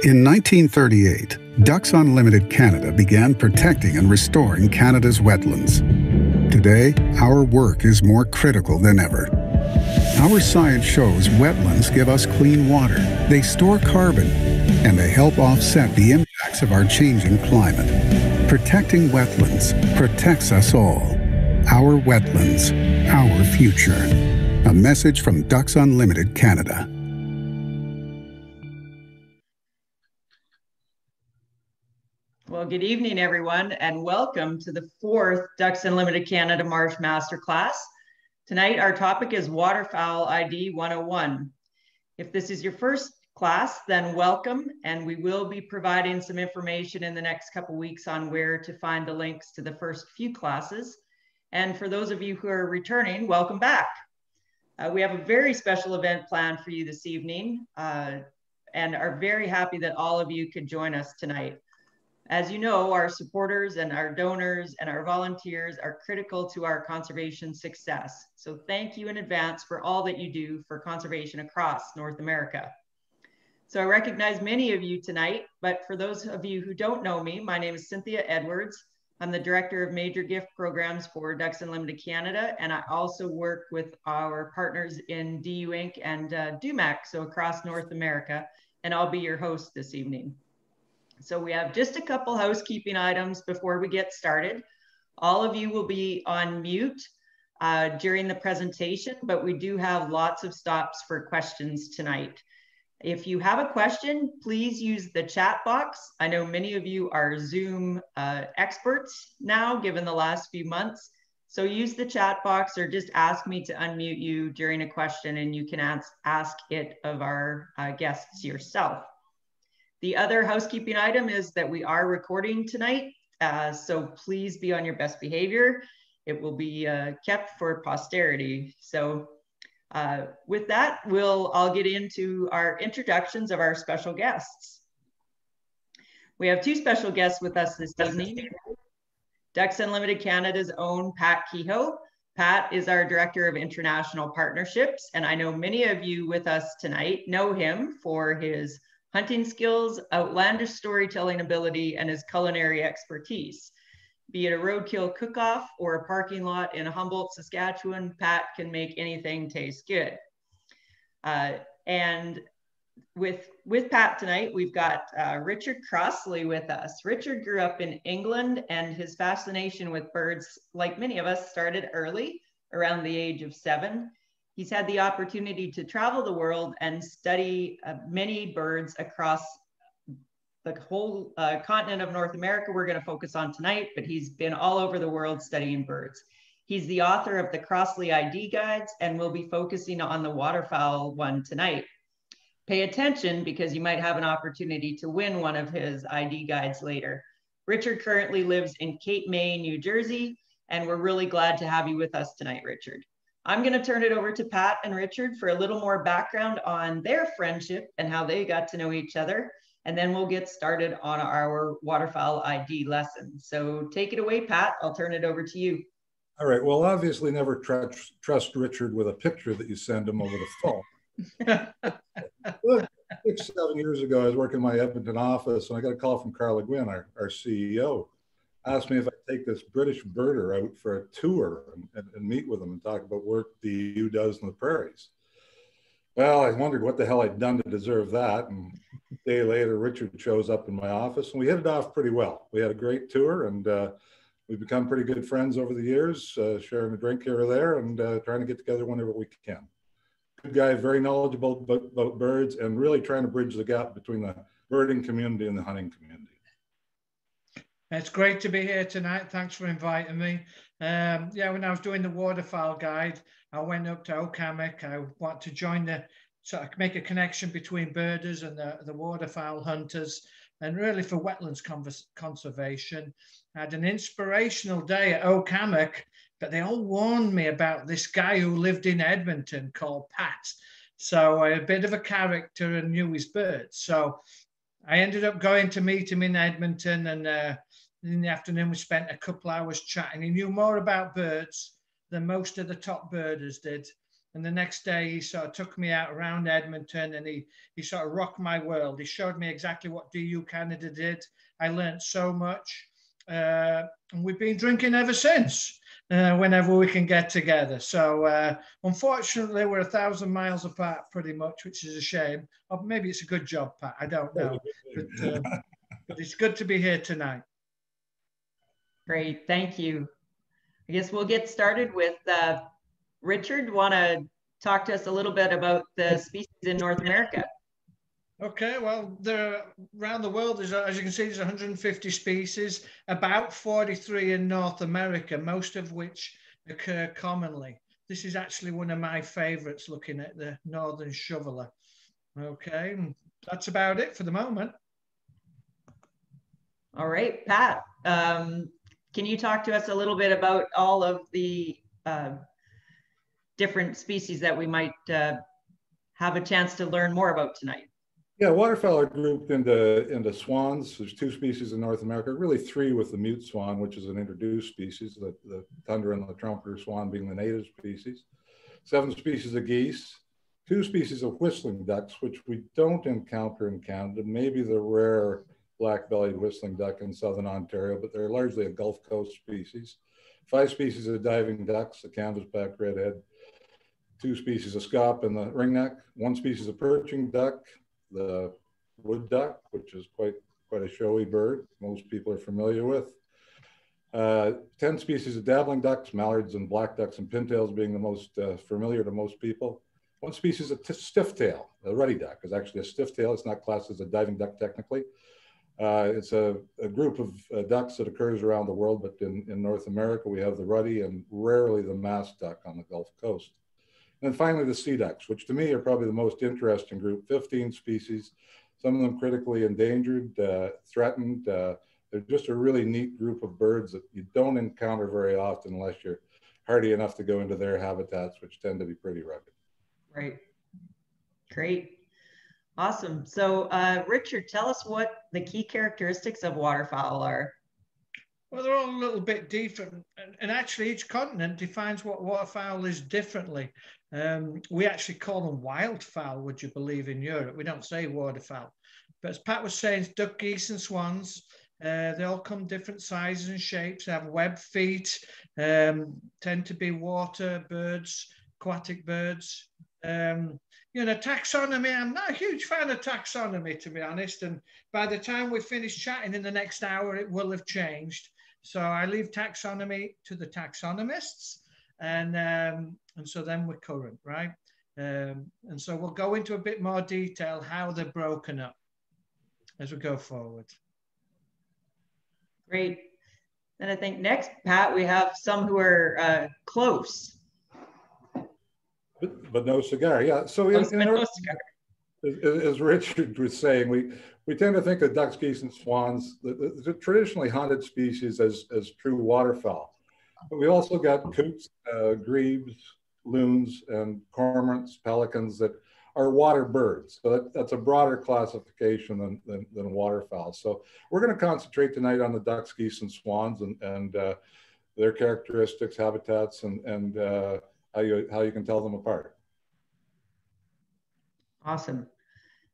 In 1938, Ducks Unlimited Canada began protecting and restoring Canada's wetlands. Today, our work is more critical than ever. Our science shows wetlands give us clean water, they store carbon, and they help offset the impacts of our changing climate. Protecting wetlands protects us all. Our wetlands, our future. A message from Ducks Unlimited Canada. Well, good evening, everyone, and welcome to the 4th Ducks Unlimited Canada Marsh Masterclass. Tonight, our topic is Waterfowl ID 101. If this is your first class, then welcome, and we will be providing some information in the next couple weeks on where to find the links to the first few classes. And for those of you who are returning, welcome back. We have a very special event planned for you this evening and are very happy that all of you could join us tonight. As you know, our supporters and our donors and our volunteers are critical to our conservation success. So thank you in advance for all that you do for conservation across North America. So I recognize many of you tonight, but for those of you who don't know me, my name is Cynthia Edwards. I'm the Director of Major Gift Programs for Ducks Unlimited Canada, and I also work with our partners in DU Inc. and DUMAC, so across North America, and I'll be your host this evening. So we have just a couple housekeeping items before we get started. All of you will be on mute during the presentation, but we do have lots of stops for questions tonight. If you have a question, please use the chat box. I know many of you are Zoom experts now, given the last few months. So use the chat box or just ask me to unmute you during a question and you can ask it of our guests yourself. The other housekeeping item is that we are recording tonight, so please be on your best behavior. It will be kept for posterity. So with that, I'll get into our introductions of our special guests. We have two special guests with us this evening. Ducks Unlimited Canada's own Pat Kehoe. Pat is our Director of International Partnerships, and I know many of you with us tonight know him for his hunting skills, outlandish storytelling ability, and his culinary expertise. Be it a roadkill cook-off or a parking lot in Humboldt, Saskatchewan, Pat can make anything taste good. And with Pat tonight, we've got Richard Crossley with us. Richard grew up in England, and his fascination with birds, like many of us, started early, around the age of 7. He's had the opportunity to travel the world and study many birds across the whole continent of North America we're going to focus on tonight, but he's been all over the world studying birds. He's the author of the Crossley ID Guides, and we'll be focusing on the waterfowl one tonight. Pay attention because you might have an opportunity to win one of his ID guides later. Richard currently lives in Cape May, New Jersey, and we're really glad to have you with us tonight, Richard. I'm going to turn it over to Pat and Richard for a little more background on their friendship and how they got to know each other. And then we'll get started on our waterfowl ID lesson. So take it away, Pat. I'll turn it over to you. All right. Well, obviously never trust Richard with a picture that you send him over the phone. 6-7 years ago, I was working in my Edmonton office and I got a call from Carl Gwynn, our CEO. Asked me if I'd take this British birder out for a tour and meet with him and talk about work the EU does in the prairies. Well, I wondered what the hell I'd done to deserve that. And a day later, Richard shows up in my office and we hit it off pretty well. We had a great tour and we've become pretty good friends over the years, sharing a drink here or there and trying to get together whenever we can. Good guy, very knowledgeable about birds and really trying to bridge the gap between the birding community and the hunting community. It's great to be here tonight. Thanks for inviting me. Yeah, when I was doing the waterfowl guide, I went up to Okamek. I want to join so I can make a connection between birders and the waterfowl hunters, and really for wetlands conservation. I had an inspirational day at Okamek, but they all warned me about this guy who lived in Edmonton called Pat. So a bit of a character and knew his birds. So I ended up going to meet him in Edmonton, and in the afternoon we spent a couple hours chatting. He knew more about birds than most of the top birders did. And the next day he sort of took me out around Edmonton, and he sort of rocked my world. He showed me exactly what DU Canada did. I learned so much. And we've been drinking ever since, whenever we can get together. So unfortunately, we're 1,000 miles apart pretty much, which is a shame. Or maybe it's a good job, Pat. I don't know. But it's good to be here tonight. Great, thank you. I guess we'll get started with Richard. Want to talk to us a little bit about the species in North America? Okay, well, around the world, as you can see, there's 150 species, about 43 in North America, most of which occur commonly. This is actually one of my favorites, looking at the northern shoveler. Okay, that's about it for the moment. All right, Pat, can you talk to us a little bit about all of the different species that we might have a chance to learn more about tonight? Yeah, waterfowl are grouped into swans. There's 2 species in North America, really 3 with the mute swan, which is an introduced species, the tundra and the trumpeter swan being the native species. 7 species of geese, 2 species of whistling ducks, which we don't encounter in Canada, maybe the rare black-bellied whistling duck in southern Ontario, but they're largely a Gulf Coast species. 5 species of diving ducks, the canvasback redhead, 2 species of scaup and the ringneck, 1 species of perching duck, the wood duck, which is quite a showy bird, most people are familiar with. 10 species of dabbling ducks, mallards and black ducks and pintails being the most familiar to most people. 1 species of stifftail, the ruddy duck is actually a stifftail. It's not classed as a diving duck technically. It's a group of ducks that occurs around the world, but in North America, we have the ruddy and rarely the masked duck on the Gulf Coast. And finally, the sea ducks, which to me are probably the most interesting group, 15 species, some of them critically endangered, threatened. They're just a really neat group of birds that you don't encounter very often unless you're hardy enough to go into their habitats, which tend to be pretty rugged. Right. Great. Awesome. So Richard, tell us what the key characteristics of waterfowl are. Well, they're all a little bit different, and actually each continent defines what waterfowl is differently. We actually call them wildfowl, would you believe, in Europe. We don't say waterfowl. But as Pat was saying, it's duck, geese, and swans. They all come different sizes and shapes. They have webbed feet, tend to be water birds, aquatic birds. You know, taxonomy, I'm not a huge fan of taxonomy, to be honest. And by the time we finish chatting in the next hour, it will have changed. So I leave taxonomy to the taxonomists, and so then we're current, right? And so we'll go into a bit more detail how they're broken up as we go forward. Great. And I think next, Pat, we have some who are close. But no cigar, yeah. So as Richard was saying, we tend to think of ducks, geese, and swans, the traditionally hunted species, as true waterfowl. But we also got coots, grebes, loons, and cormorants, pelicans that are water birds. So that's a broader classification than waterfowl. So we're going to concentrate tonight on the ducks, geese, and swans, and their characteristics, habitats, and how you can tell them apart. Awesome.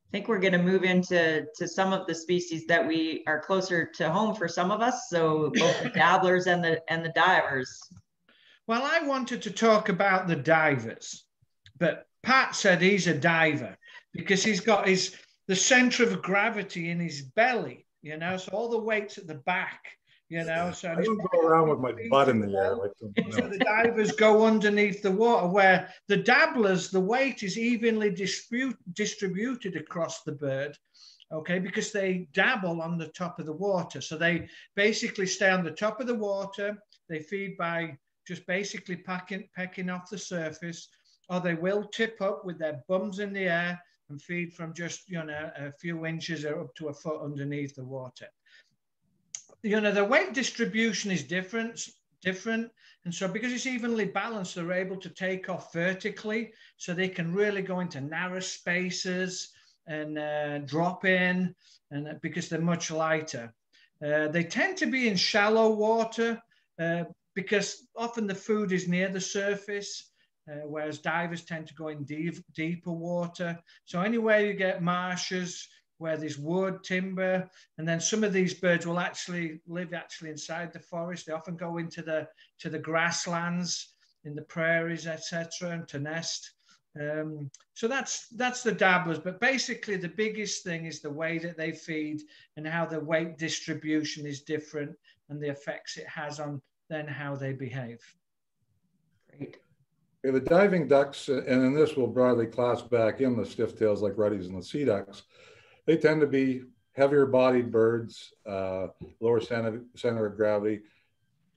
I think we're going to move into some of the species that we are closer to home for some of us. So both the dabblers and the divers. Well, I wanted to talk about the divers, but Pat said he's a diver because he's got the center of gravity in his belly, you know, so all the weight's at the back. You know, so I don't go around with my butt in the air. Like so the divers go underneath the water, where the dabblers, the weight is evenly distributed across the bird, okay, because they dabble on the top of the water. So they basically stay on the top of the water. They feed by just basically pecking off the surface, or they will tip up with their bums in the air and feed from just, you know, a few inches or up to a foot underneath the water. You know, the weight distribution is different. And so because it's evenly balanced, they're able to take off vertically. So they can really go into narrow spaces and drop in, and because they're much lighter. They tend to be in shallow water because often the food is near the surface. whereas divers tend to go in deeper water. So anywhere you get marshes, where there's wood, timber, and then some of these birds will actually live inside the forest. They often go into the grasslands, in the prairies, etc., and to nest. So that's the dabblers. But basically, the biggest thing is the way that they feed and how the weight distribution is different and the effects it has on then how they behave. Great. Okay, the diving ducks, and in this we'll broadly class back in the stifftails like ruddies and the sea ducks. They tend to be heavier bodied birds, lower center of gravity.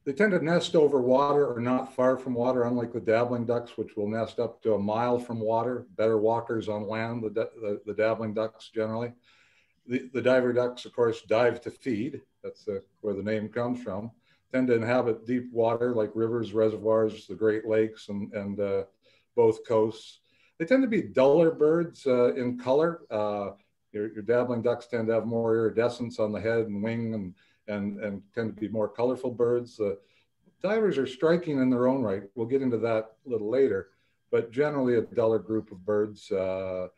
They tend to nest over water or not far from water, unlike the dabbling ducks, which will nest up to a mile from water. Better walkers on land, the dabbling ducks generally. The diver ducks, of course, dive to feed. That's where the name comes from. Tend to inhabit deep water like rivers, reservoirs, the Great Lakes, and both coasts. They tend to be duller birds in color. Your dabbling ducks tend to have more iridescence on the head and wing and tend to be more colorful birds. Divers are striking in their own right. We'll get into that a little later, but generally a duller group of birds. To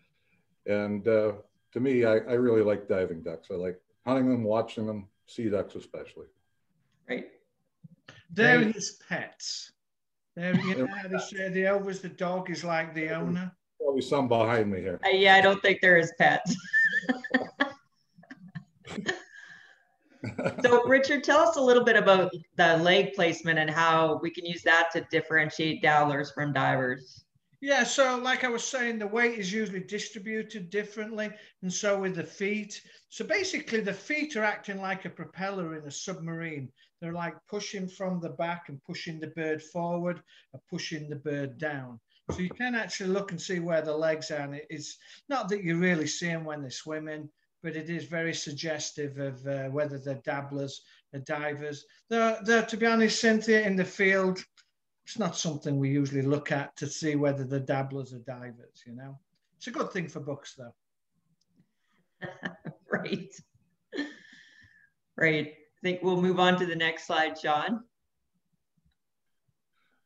me, I really like diving ducks. I like hunting them, watching them, sea ducks especially. Right. They're his pets. You know how they say the owner's the dog is like the owner? Probably some behind me here. Yeah, I don't think there is pets. So Richard, tell us a little bit about the leg placement and how we can use that to differentiate dabblers from divers. Yeah, so like I was saying, the weight is usually distributed differently, and so with the feet. So basically the feet are acting like a propeller in a submarine. They're like pushing from the back and pushing the bird forward or pushing the bird down. So you can actually look and see where the legs are, and it's not that you really see them when they're swimming, but it is very suggestive of whether they're dabblers or divers. They're, to be honest, Cynthia, in the field, it's not something we usually look at to see whether they're dabblers or divers, you know. It's a good thing for books, though. Right. Right. I think we'll move on to the next slide, Sean.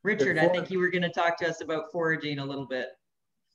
Richard, I think you were going to talk to us about foraging a little bit.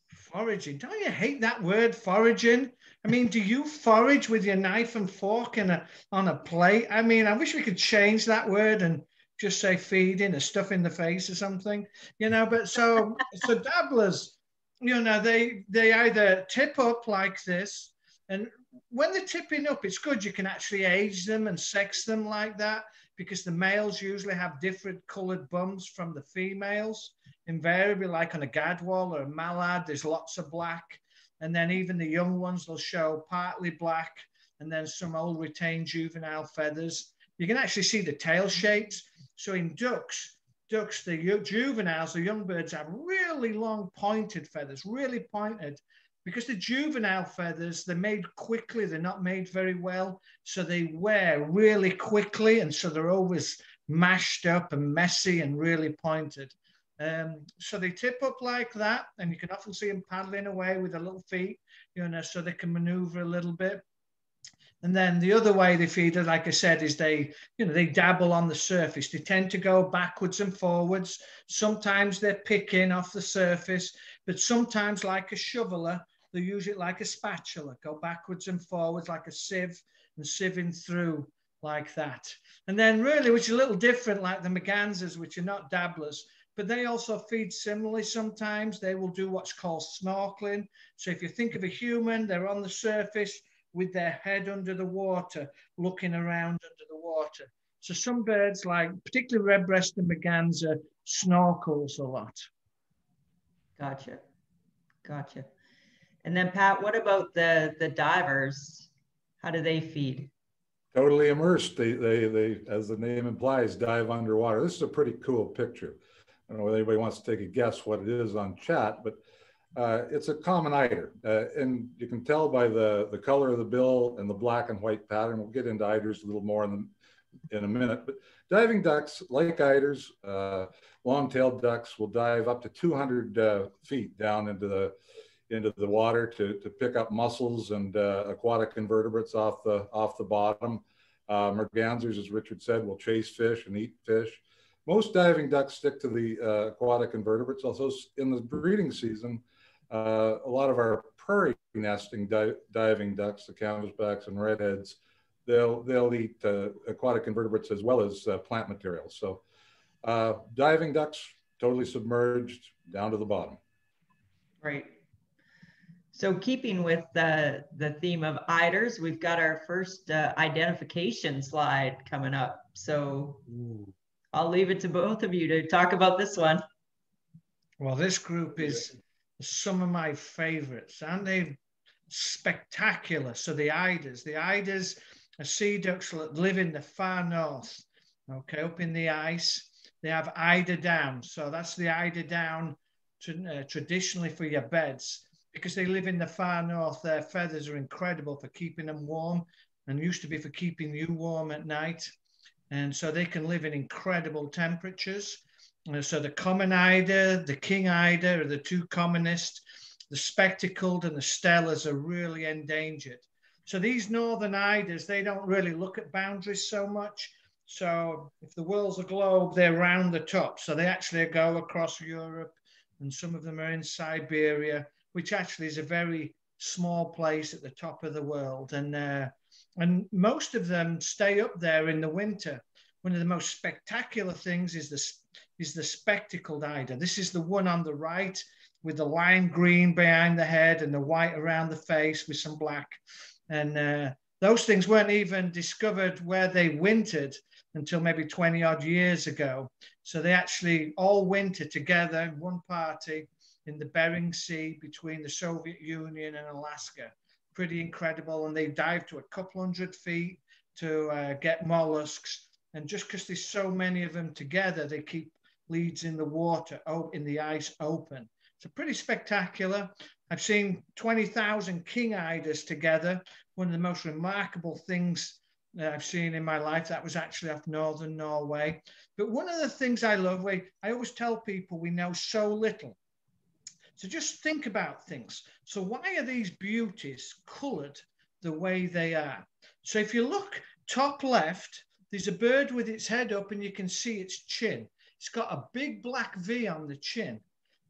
Foraging. Don't you hate that word, foraging? I mean, do you forage with your knife and fork on a plate? I mean, I wish we could change that word and just say feeding or stuff in the face or something, you know. But so dabblers, you know, they either tip up like this, and when they're tipping up, it's good. You can actually age them and sex them like that, because the males usually have different colored bums from the females. Invariably, like on a gadwall or a mallard, there's lots of black. And then even the young ones will show partly black and then some old retained juvenile feathers. You can actually see the tail shapes. So in ducks, the juveniles, the young birds, have really long pointed feathers, really pointed, because the juvenile feathers, they're made quickly. They're not made very well. So they wear really quickly. And so they're always mashed up and messy and really pointed. So they tip up like that, and you can often see them paddling away with their little feet, you know, so they can maneuver a little bit. And then the other way they feed it, like I said, is they dabble on the surface. They tend to go backwards and forwards. Sometimes they're picking off the surface, but sometimes, like a shoveler, they use it like a spatula, go backwards and forwards like a sieve and sieving through like that. And then really, which is a little different, like the mergansers, which are not dabblers, but they also feed similarly sometimes. They will do what's called snorkeling. So if you think of a human, they're on the surface with their head under the water, looking around under the water. So some birds, like particularly red-breasted merganser, snorkels a lot. Gotcha. Gotcha. And then Pat, what about the divers? How do they feed? Totally immersed. They, as the name implies, dive underwater. This is a pretty cool picture. I don't know whether anybody wants to take a guess what it is on chat, but it's a common eider. And you can tell by the color of the bill and the black and white pattern. We'll get into eiders a little more in a minute. But diving ducks, like eiders, long-tailed ducks, will dive up to 200 feet down into the water to pick up mussels and aquatic invertebrates off the bottom. Mergansers, as Richard said, will chase fish and eat fish. most diving ducks stick to the aquatic invertebrates. Also, in the breeding season, a lot of our prairie nesting diving ducks, the canvasbacks and redheads, they'll eat aquatic invertebrates as well as plant materials. So diving ducks, totally submerged down to the bottom. Right. So keeping with the theme of eiders, we've got our first identification slide coming up. So I'll leave it to both of you to talk about this one. Well, this group is some of my favorites, aren't they? Spectacular. So the eiders are sea ducks that live in the far north, okay, up in the ice. They have eider down. So that's the eider down traditionally for your beds. Because they live in the far north, their feathers are incredible for keeping them warm and used to be for keeping you warm at night. And so they can live in incredible temperatures. So the common eider, the king eider are the two commonest. The spectacled and the stellars are really endangered. So these northern eiders, they don't really look at boundaries so much. So if the world's a globe, they're round the top. So they actually go across Europe, and some of them are in Siberia, which actually is a very small place at the top of the world. And most of them stay up there in the winter. One of the most spectacular things is the spectacled eider. This is the one on the right with the lime green behind the head and the white around the face with some black. And those things weren't even discovered where they wintered until maybe 20 odd years ago. So they actually all winter together in one party in the Bering Sea between the Soviet Union and Alaska. Pretty incredible. And they dive to a couple 100 feet to get mollusks. And just because there's so many of them together, they keep leads in the water, in the ice open. So pretty spectacular. I've seen 20,000 king eiders together. One of the most remarkable things that I've seen in my life. That was actually off northern Norway. But one of the things I love, I always tell people we know so little. So just think about things. So why are these beauties colored the way they are? So if you look top left, there's a bird with its head up and you can see its chin. It's got a big black V on the chin.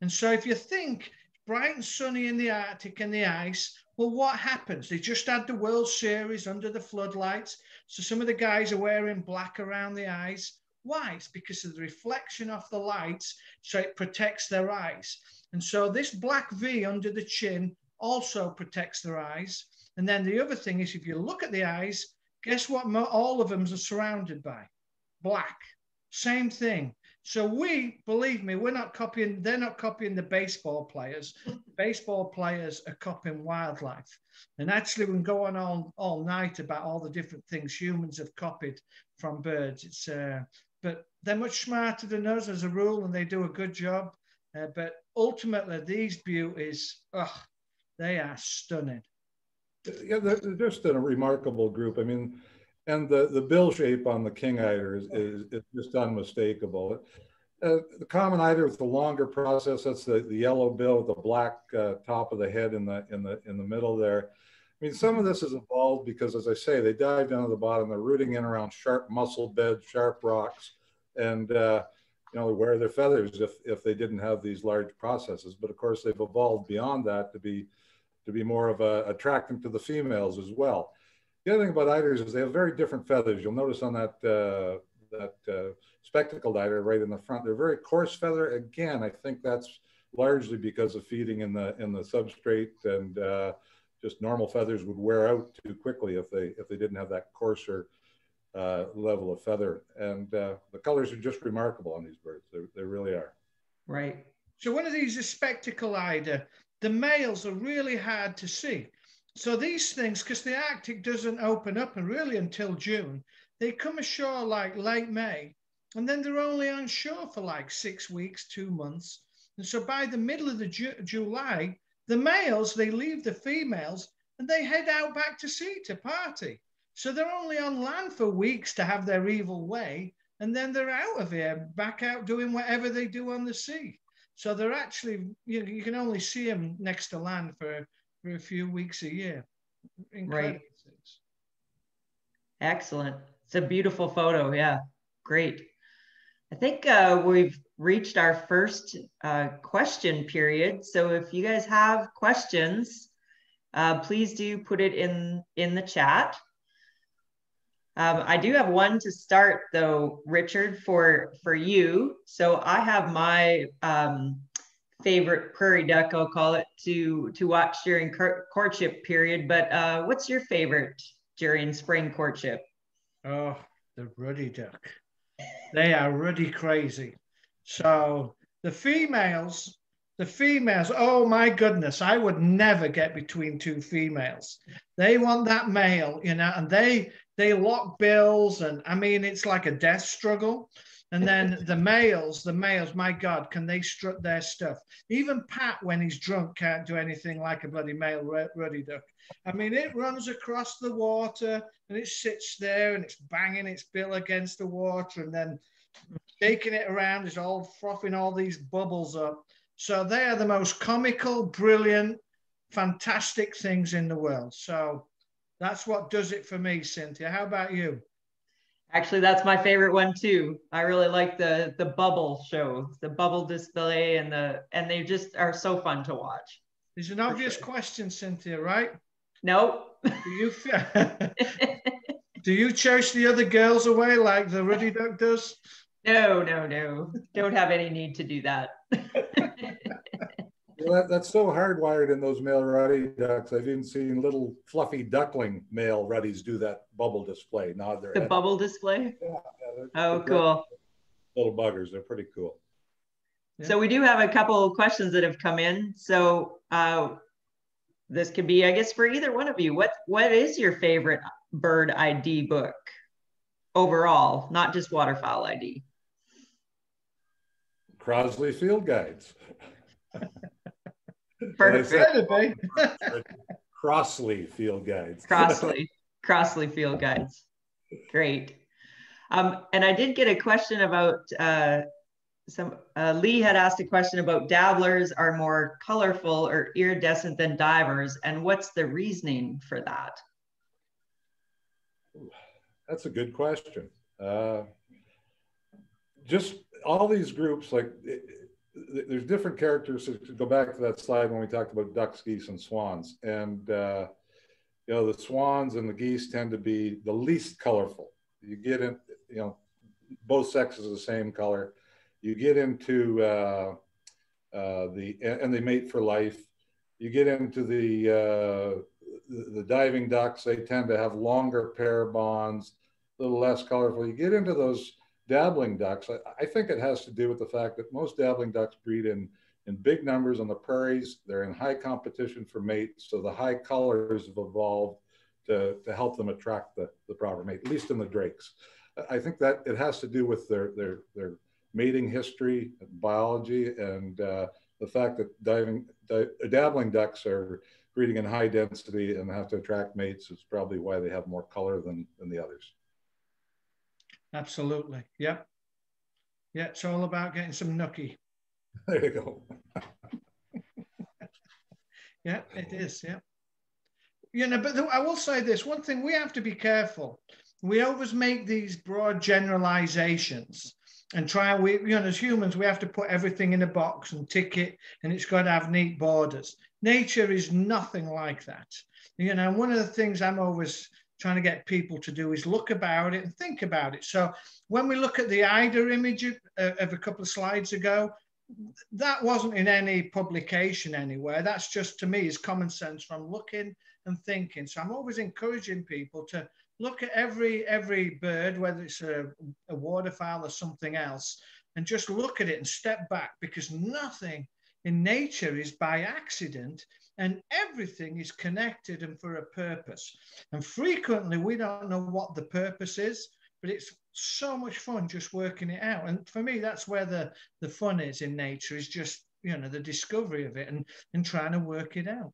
And so if you think bright and sunny in the Arctic and the ice, well, what happens? They just had the World Series under the floodlights. So some of the guys are wearing black around the eyes. Why? It's because of the reflection off the lights, so it protects their eyes. And so this black V under the chin also protects their eyes. And then the other thing is, if you look at the eyes, guess what all of them are surrounded by? Black. Same thing. So believe me, they're not copying the baseball players. Baseball players are copying wildlife. And actually we can go on all night about all the different things humans have copied from birds. But they're much smarter than us as a rule, and they do a good job. But ultimately, these beauties, they are stunning. Yeah, they're just a remarkable group. I mean, and the bill shape on the king eider is just unmistakable. The common eider with the longer process, that's the yellow bill with the black top of the head in the middle there. I mean, some of this is evolved because, as I say, they dive down to the bottom. They're rooting in around sharp mussel beds, sharp rocks, and wear their feathers if they didn't have these large processes. But of course, they've evolved beyond that to be more of a attractant to the females as well. The other thing about eiders is they have very different feathers. You'll notice on that spectacled eider right in the front, they're very coarse feather. Again, I think that's largely because of feeding in the substrate, and just normal feathers would wear out too quickly if they didn't have that coarser level of feather. And the colors are just remarkable on these birds. They really are. Right. So one of these is spectacle eider. The males are really hard to see. So these things, because the Arctic doesn't open up really until June, they come ashore like late May, and then they're only on shore for like 6 weeks, 2 months. And so by the middle of the July, the males, they leave the females and they head out back to sea to party. So they're only on land for weeks to have their evil way, and then they're out of here, back out doing whatever they do on the sea. So they're actually, you can only see them next to land for a few weeks a year. Incredible. Right. Excellent. It's a beautiful photo. Yeah, great. I think we've reached our first question period. So if you guys have questions, please do put it in the chat. I do have one to start though, Richard, for you. So I have my favorite prairie duck, I'll call it, to watch during courtship period. But what's your favorite during spring courtship? Oh, the ruddy duck. They are ruddy crazy. So the females, oh my goodness, I would never get between two females. They want that male, you know, and they lock bills, and I mean, it's like a death struggle. And then the males, my God, can they strut their stuff? Even Pat, when he's drunk, can't do anything like a bloody male ruddy duck. I mean, it runs across the water and it sits there and it's banging its bill against the water and then shaking it around. It's all frothing all these bubbles up. So they are the most comical, brilliant, fantastic things in the world. So that's what does it for me, Cynthia. How about you? Actually, that's my favorite one too. I really like the bubble show, the bubble display, and they just are so fun to watch. It's an obvious question, Cynthia, right? Nope. Do you chase the other girls away like the ruddy duck does? No. Don't have any need to do that. Well, that's so hardwired in those male ruddy ducks. I've even seen little fluffy duckling male ruddies do that bubble display. Nod their head. The bubble display? Yeah. Oh, cool. Little buggers. They're pretty cool. So we do have a couple of questions that have come in. So this could be, I guess, for either one of you. What is your favorite bird ID book overall, not just waterfowl ID? Crossley Field Guides. Perfect. Crossley Field Guides. Crossley Field Guides. Great. And I did get a question about Lee had asked a question about dabblers are more colorful or iridescent than divers, and what's the reasoning for that? That's a good question. Just all these groups, like there's different characteristics. To go back to that slide when we talked about ducks, geese, and swans, and you know, the swans and the geese tend to be the least colorful. You get in, you know, both sexes are the same color. You get into and they mate for life. You get into the diving ducks, they tend to have longer pair bonds, a little less colorful. You get into those dabbling ducks. I think it has to do with the fact that most dabbling ducks breed in big numbers on the prairies. They're in high competition for mates, so the high colors have evolved to help them attract the proper mate, at least in the drakes. I think that it has to do with their mating history, biology, and the fact that dabbling ducks are breeding in high density and have to attract mates is probably why they have more color than the others. Absolutely. Yeah. Yeah, it's all about getting some nookie. There you go. Yeah, it is. Yeah. You know, but I will say this one thing: we have to be careful. We always make these broad generalizations and try. You know, as humans, we have to put everything in a box and tick it, and it's got to have neat borders. Nature is nothing like that. You know, one of the things I'm always trying to get people to do is look about it and think about it. So when we look at the Eider image of a couple of slides ago, that wasn't in any publication anywhere. That's just, to me, is common sense from looking and thinking. So I'm always encouraging people to look at every bird, whether it's a waterfowl or something else, and just look at it and step back, because nothing in nature is by accident, and everything is connected and for a purpose. And frequently we don't know what the purpose is, but it's so much fun just working it out. And for me, that's where the fun is in nature, is just, you know, the discovery of it and trying to work it out.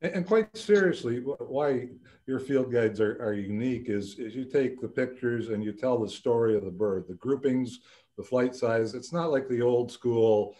And quite seriously, why your field guides are unique is you take the pictures and you tell the story of the bird, the groupings, the flight size. It's not like the old school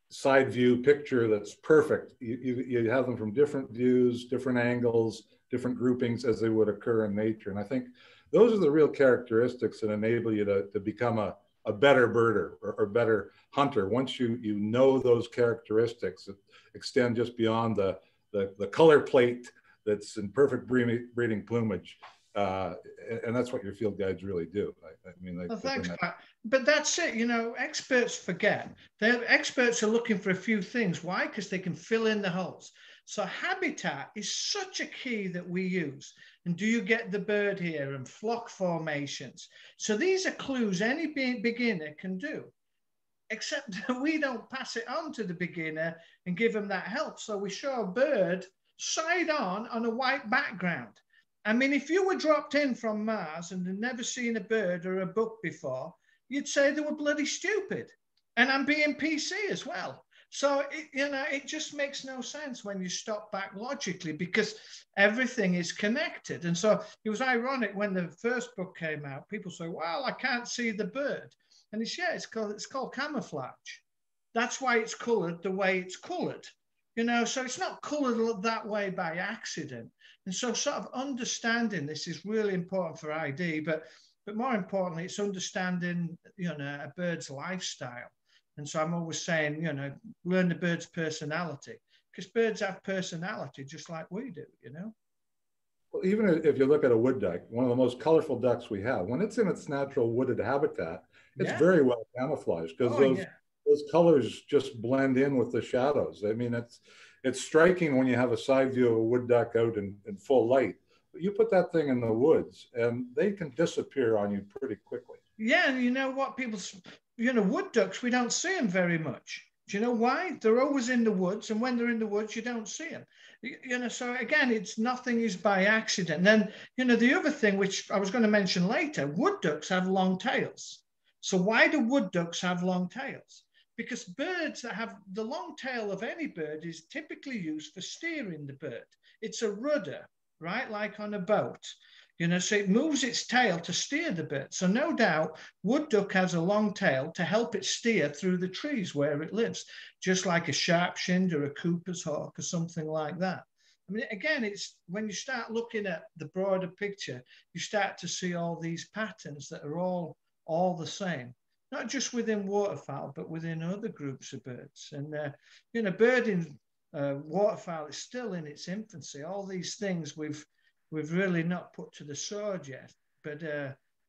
side view picture that's perfect. You have them from different views, different angles, different groupings as they would occur in nature. And I think those are the real characteristics that enable you to become a a better birder or better hunter once you know those characteristics that extend just beyond the color plate that's in perfect breeding plumage. And that's what your field guides really do. I mean, well, thanks, Pat. But that's it. You know, experts forget. Experts are looking for a few things. Why? Because they can fill in the holes. So habitat is such a key that we use. And do you get the bird here, and flock formations? So these are clues any beginner can do, except that we don't pass it on to the beginner and give them that help. So we show a bird side on a white background. I mean, if you were dropped in from Mars and had never seen a bird or a book before, you'd say they were bloody stupid. And I'm being PC as well. So, it just makes no sense when you stop back logically, because everything is connected. And so it was ironic when the first book came out, people say, well, I can't see the bird. And it's called camouflage. That's why it's colored the way it's colored. So it's not colored that way by accident. And so sort of understanding this is really important for ID, but more importantly, it's understanding, a bird's lifestyle. And so I'm always saying, learn the bird's personality, because birds have personality just like we do, Well, even if you look at a wood duck, one of the most colorful ducks we have, when it's in its natural wooded habitat, it's very well camouflaged, because those colors just blend in with the shadows. I mean, it's striking when you have a side view of a wood duck out in full light. But you put that thing in the woods and they can disappear on you pretty quickly. Yeah, and you know what, wood ducks, we don't see them very much. Do you know why? They're always in the woods, and when they're in the woods, you don't see them. So again, nothing is by accident. And then, the other thing, which I was going to mention later, wood ducks have long tails. So why do wood ducks have long tails? Because birds that have the long tail of any bird is typically used for steering the bird. It's a rudder, right? Like on a boat. So it moves its tail to steer the bird. So no doubt, wood duck has a long tail to help it steer through the trees where it lives, just like a sharp-shinned or a Cooper's hawk or something like that. I mean, again, it's when you start looking at the broader picture, you start to see all these patterns that are all the same, not just within waterfowl, but within other groups of birds. And, birding, waterfowl is still in its infancy. All these things we've really not put to the sword yet, but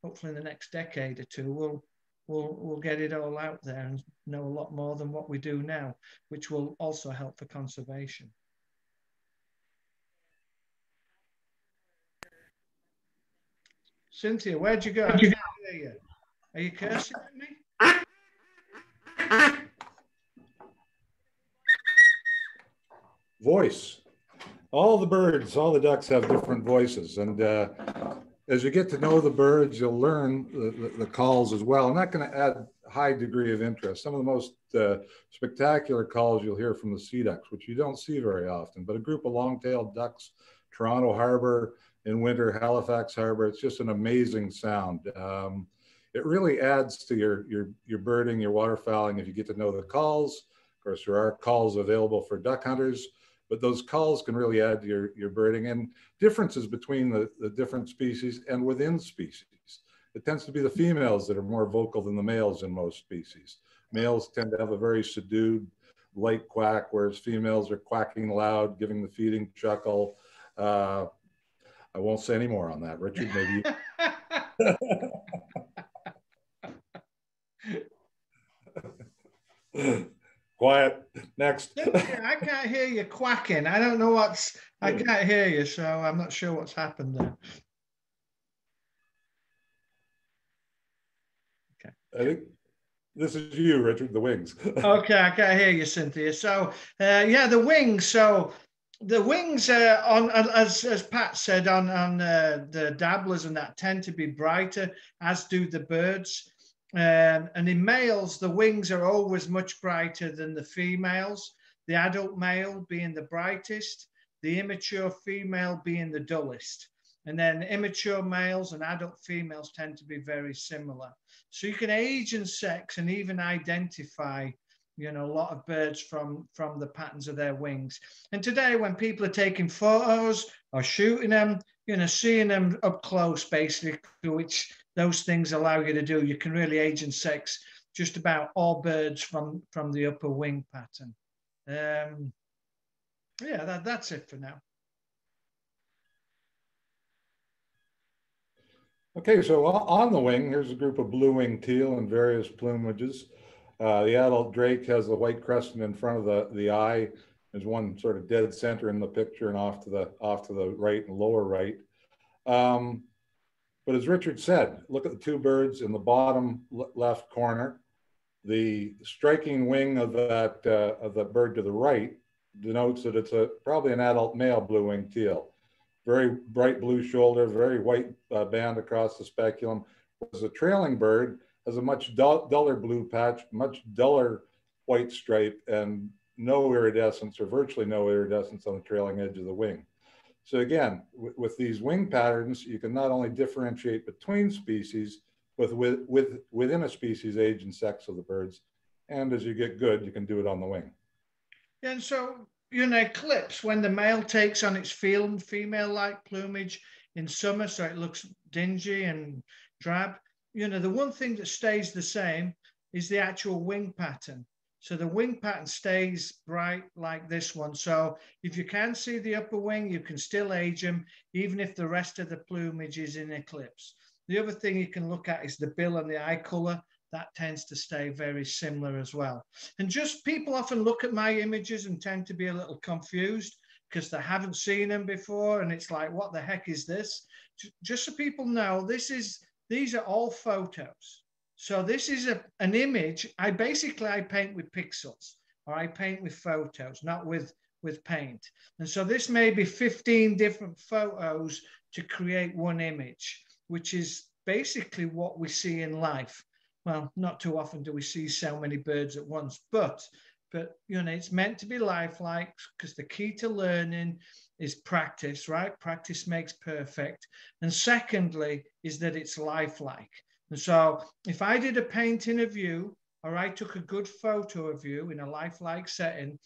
hopefully in the next decade or two, we'll get it all out there and know a lot more than what we do now, which will also help for conservation. Cynthia, where'd you go? I can't hear you. Are you cursing at me? Voice. All the birds, all the ducks have different voices. And as you get to know the birds, you'll learn the calls as well. And that's going to add a high degree of interest. Some of the most spectacular calls you'll hear from the sea ducks, which you don't see very often. But a group of long-tailed ducks, Toronto Harbor, in winter, Halifax Harbor, it's just an amazing sound. It really adds to your birding, your waterfowling, if you get to know the calls. Of course, there are calls available for duck hunters, but those calls can really add to your birding, and differences between the different species and within species. It tends to be the females that are more vocal than the males in most species. Males tend to have a very subdued, light quack, whereas females are quacking loud, giving the feeding chuckle. I won't say any more on that. Richard, maybe you... Quiet. Next. I can't hear you quacking. I don't know I can't hear you, so I'm not sure what's happened there. Okay. I think this is you, Richard, the wings. Okay, I can't hear you, Cynthia. So, yeah, the wings. So the wings, as Pat said, on the dabblers and that tend to be brighter, as do the birds. And in males, the wings are always much brighter than the females, the adult male being the brightest, the immature female being the dullest. And then immature males and adult females tend to be very similar. So you can age and sex and even identify, a lot of birds from the patterns of their wings. And today, when people are taking photos or shooting them, seeing them up close, basically, which those things allow you to do. You can really age and sex just about all birds from the upper wing pattern. Yeah, that's it for now. Okay, so on the wing, here's a group of blue-winged teal in various plumages. The adult drake has the white crescent in front of the eye. There's one sort of dead center in the picture and off to the right and lower right. But as Richard said, look at the two birds in the bottom left corner. The striking wing of the bird to the right denotes that it's probably an adult male blue-winged teal. Very bright blue shoulder, very white band across the speculum. Whereas the trailing bird has a much duller blue patch, much duller white stripe, and no iridescence, or virtually no iridescence, on the trailing edge of the wing. So again, with these wing patterns, you can not only differentiate between species, but within a species, age and sex of the birds. And as you get good, you can do it on the wing. Yeah, and so, you know, eclipse, when the male takes on its female-like plumage in summer, so it looks dingy and drab, you know, the one thing that stays the same is the actual wing pattern. So the wing pattern stays bright like this one. So if you can see the upper wing, you can still age them, even if the rest of the plumage is in eclipse. The other thing you can look at is the bill and the eye color. That tends to stay very similar as well. And just people often look at my images and tend to be a little confused because they haven't seen them before. And it's like, what the heck is this? Just so people know, these are all photos. So this is an image. I paint with pixels, or I paint with photos, not with paint. And so this may be 15 different photos to create one image, which is basically what we see in life. Well, not too often do we see so many birds at once, but you know, it's meant to be lifelike, because the key to learning is practice, right? Practice makes perfect. And secondly, is that it's lifelike. And so if I did a painting of you, or I took a good photo of you in a lifelike setting,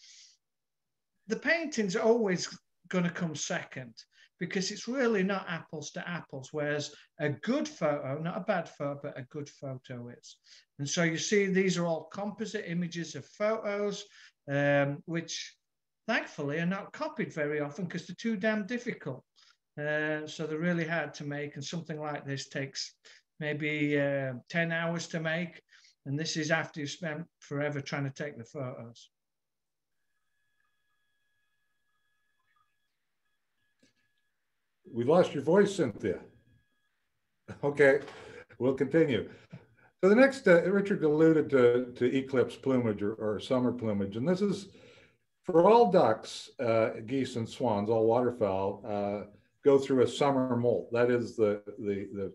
the painting's always going to come second, because it's really not apples to apples, whereas a good photo, not a bad photo, but a good photo is. And so you see, these are all composite images of photos, which thankfully are not copied very often because they're too damn difficult. So they're really hard to make, and something like this takes maybe 10 hours to make. And this is after you've spent forever trying to take the photos. We lost your voice, Cynthia. Okay, we'll continue. So the next, Richard alluded to eclipse plumage or summer plumage, and this is for all ducks, geese and swans, all waterfowl, go through a summer molt. That is the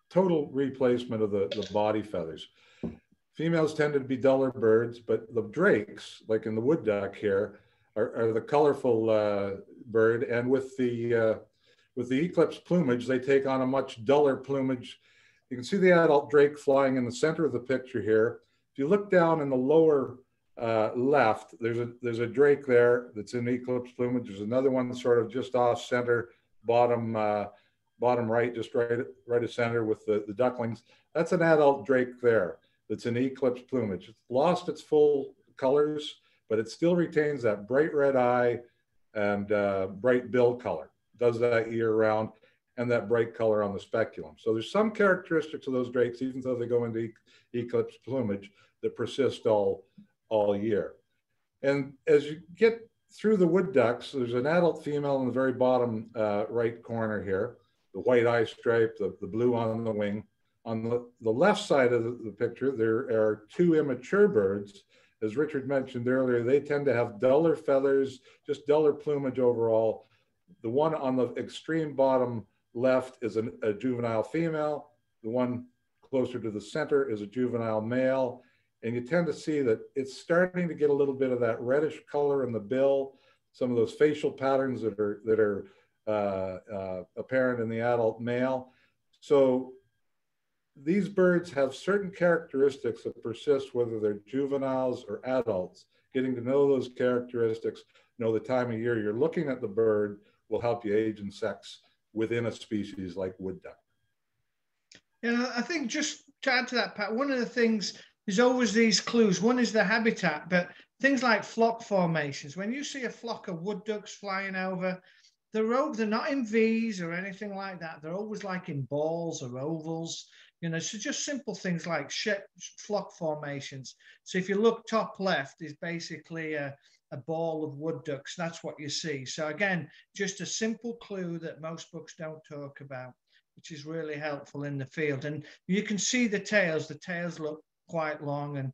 total replacement of the body feathers. Females tend to be duller birds, but the drakes, like in the wood duck here, are the colorful bird, and with the eclipse plumage, they take on a much duller plumage. You can see the adult drake flying in the center of the picture here. If you look down in the lower left, there's a drake there that's in eclipse plumage. There's another one sort of just off center, bottom right, just right of center with the ducklings. That's an adult drake there that's in eclipse plumage. It's lost its full colors, but it still retains that bright red eye and bright bill color. Does that year round, and that bright color on the speculum. So there's some characteristics of those drakes, even though they go into eclipse plumage, that persist all year. And as you get through the wood ducks, there's an adult female in the very bottom right corner here, the white eye stripe, the blue on the wing. On the left side of the picture, there are two immature birds. As Richard mentioned earlier, they tend to have duller feathers, just duller plumage overall. The one on the extreme bottom left is a juvenile female. The one closer to the center is a juvenile male. And you tend to see that it's starting to get a little bit of that reddish color in the bill, some of those facial patterns that are apparent in the adult male. So these birds have certain characteristics that persist, whether they're juveniles or adults. Getting to know those characteristics, know the time of year you're looking at the bird, will help you age and sex within a species like wood duck. Yeah, I think just to add to that, Pat, one of the things, there's always these clues. One is the habitat, but things like flock formations. When you see a flock of wood ducks flying over, they're not in V's or anything like that. They're always like in balls or ovals, you know, so just simple things like flock formations. So if you look top left is basically a ball of wood ducks. That's what you see. So again, just a simple clue that most books don't talk about, which is really helpful in the field. And you can see the tails. The tails look quite long, and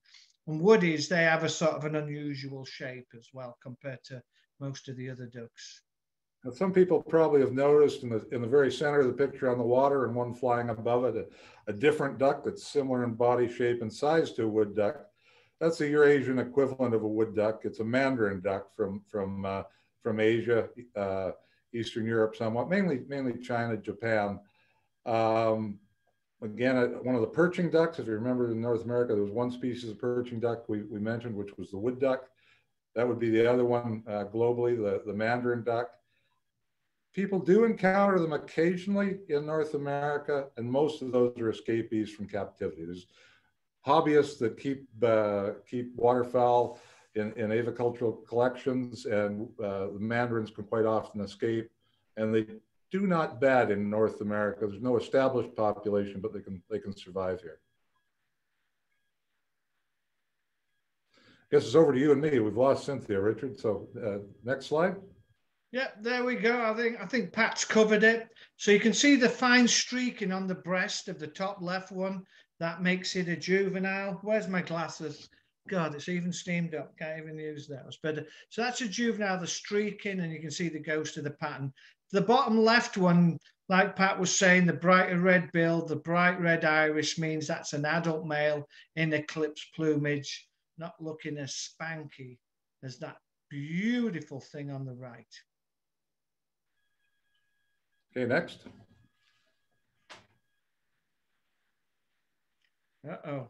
woodies, they have a sort of an unusual shape as well compared to most of the other ducks. Now, some people probably have noticed in the very center of the picture on the water and one flying above it, a different duck that's similar in body shape and size to a wood duck. That's the Eurasian equivalent of a wood duck. It's a mandarin duck from Asia, Eastern Europe somewhat, mainly China, Japan. Again, one of the perching ducks, if you remember in North America, there was one species of perching duck we mentioned, which was the wood duck. That would be the other one globally, the mandarin duck. People do encounter them occasionally in North America, and most of those are escapees from captivity. There's hobbyists that keep waterfowl in avicultural collections, and the mandarins can quite often escape, and they do not bed in North America. There's no established population, but they can survive here. I guess it's over to you and me. We've lost Cynthia, Richard. So next slide. Yeah, there we go. I think Pat's covered it. So you can see the fine streaking on the breast of the top left one. That makes it a juvenile. Where's my glasses? God, it's even steamed up. Can't even use those. But so that's a juvenile, the streaking, and you can see the ghost of the pattern. The bottom left one, like Pat was saying, the brighter red bill, the bright red iris means that's an adult male in eclipse plumage, not looking as spanky as that beautiful thing on the right. Okay, next. Uh-oh.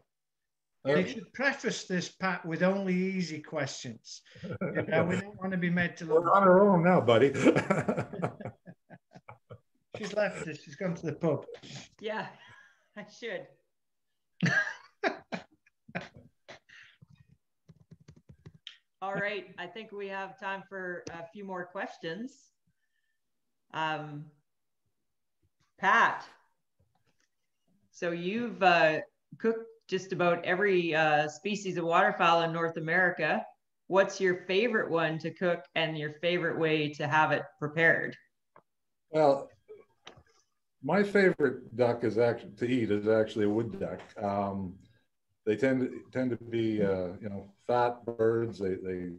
They should preface this, Pat, with only easy questions. You know, we don't want to be made to look. We're on our own now, buddy. She's left us. She's gone to the pub. Yeah, I should. All right, I think we have time for a few more questions. Pat, so you've cooked just about every species of waterfowl in North America. What's your favorite one to cook and your favorite way to have it prepared? Well, my favorite duck is actually a wood duck. They tend to be you know, fat birds. They're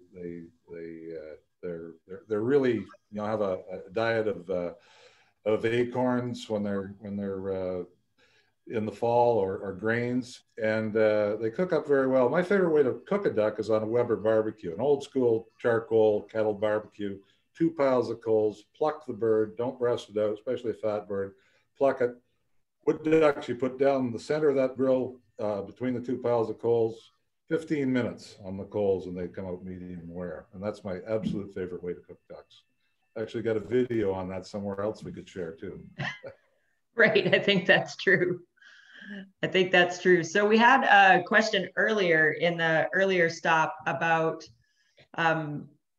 really, you know, have a diet of acorns when they're in the fall, or grains, and they cook up very well. My favorite way to cook a duck is on a Weber barbecue, an old school charcoal kettle barbecue, 2 piles of coals, pluck the bird, don't breast it out, especially a fat bird, pluck it. Wood ducks you put down the center of that grill between the 2 piles of coals, 15 minutes on the coals, and they come out medium rare. And that's my absolute favorite way to cook ducks. I actually got a video on that somewhere else we could share too. Right, I think that's true. I think that's true. So we had a question earlier in the earlier stop about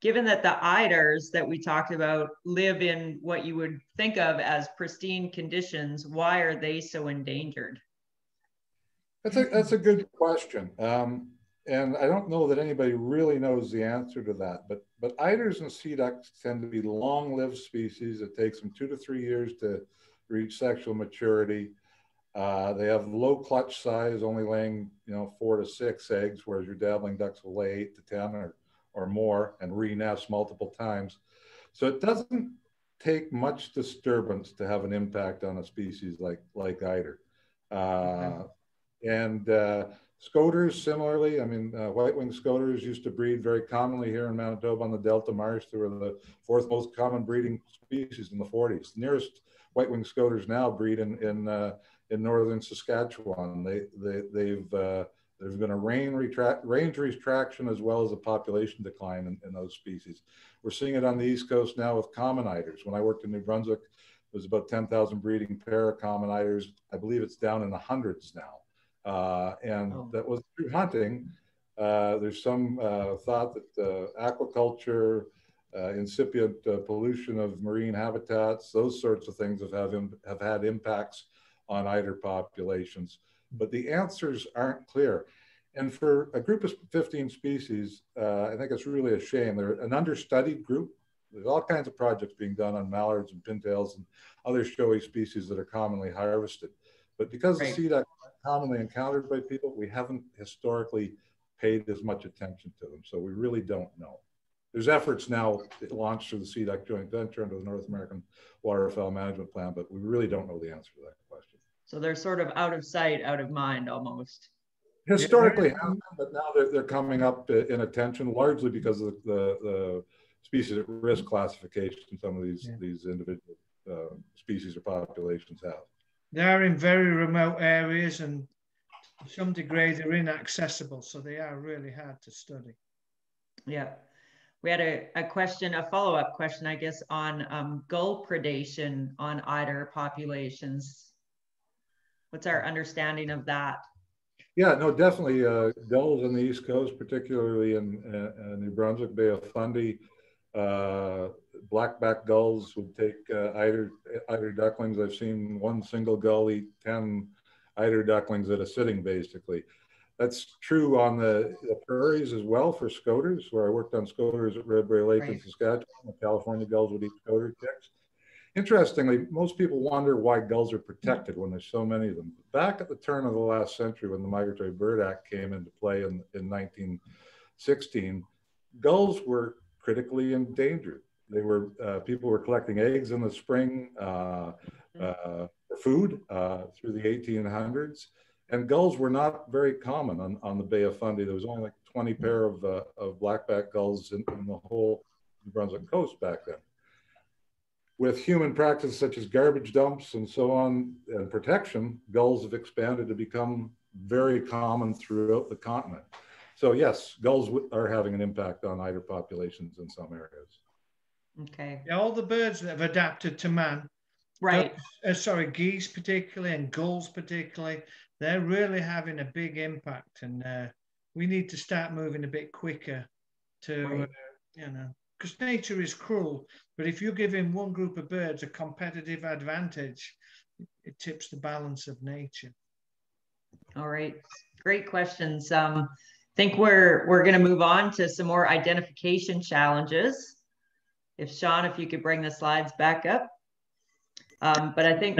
given that the eiders that we talked about live in what you would think of as pristine conditions, why are they so endangered? That's a good question. And I don't know that anybody really knows the answer to that, but eiders and sea ducks tend to be long-lived species. It takes them 2 to 3 years to reach sexual maturity. They have low clutch size, only laying 4 to 6 eggs, whereas your dabbling ducks will lay 8 to 10 or more and re-nest multiple times. So it doesn't take much disturbance to have an impact on a species like eider. And scoters, similarly, I mean, white-winged scoters used to breed very commonly here in Manitoba on the Delta Marsh. They were the 4th most common breeding species in the 40s. The nearest white-winged scoters now breed in northern Saskatchewan. There's been a range retraction as well as a population decline in those species. We're seeing it on the East Coast now with common eiders. When I worked in New Brunswick There's about 10,000 breeding pair of common eiders. I believe it's down in the hundreds now. That was through hunting. There's some thought that aquaculture, incipient pollution of marine habitats, those sorts of things have had impacts on eider populations. But the answers aren't clear. And for a group of 15 species, I think it's really a shame. They're an understudied group. There's all kinds of projects being done on mallards and pintails and other showy species that are commonly harvested. But because the sea ducks are commonly encountered by people, we haven't historically paid as much attention to them. So we really don't know. There's efforts now launched through the sea duck joint venture under the North American Waterfowl Management Plan, but we really don't know the answer to that question. So they're sort of out of sight, out of mind almost. Historically, but now they're coming up in attention, largely because of the species at risk classification some of these individual species or populations have. They're in very remote areas, and to some degree they're inaccessible, so they are really hard to study. Yeah. We had a question, a follow-up question, I guess, on gull predation on eider populations. What's our understanding of that? Yeah, no, definitely. Gulls on the East Coast, particularly in New Brunswick, Bay of Fundy, blackback gulls would take eider ducklings. I've seen one single gull eat 10 eider ducklings at a sitting, basically. That's true on the prairies as well for scoters, where I worked on scoters at Redbrae Lake in Saskatchewan. The California gulls would eat scoter chicks. Interestingly, most people wonder why gulls are protected when there's so many of them. Back at the turn of the last century, when the Migratory Bird Act came into play in 1916, gulls were critically endangered. They were people were collecting eggs in the spring for food through the 1800s, and gulls were not very common on the Bay of Fundy. There was only like 20 pair of blackback gulls in the whole New Brunswick coast back then. With human practices such as garbage dumps and so on and protection, gulls have expanded to become very common throughout the continent. So yes, gulls are having an impact on eider populations in some areas. Okay. Yeah, all the birds that have adapted to man, right? Geese particularly and gulls particularly, they're really having a big impact, and we need to start moving a bit quicker to, you know, because nature is cruel. But if you give in one group of birds a competitive advantage, it tips the balance of nature. All right, great questions. I think we're going to move on to some more identification challenges. If Sean, if you could bring the slides back up. But I think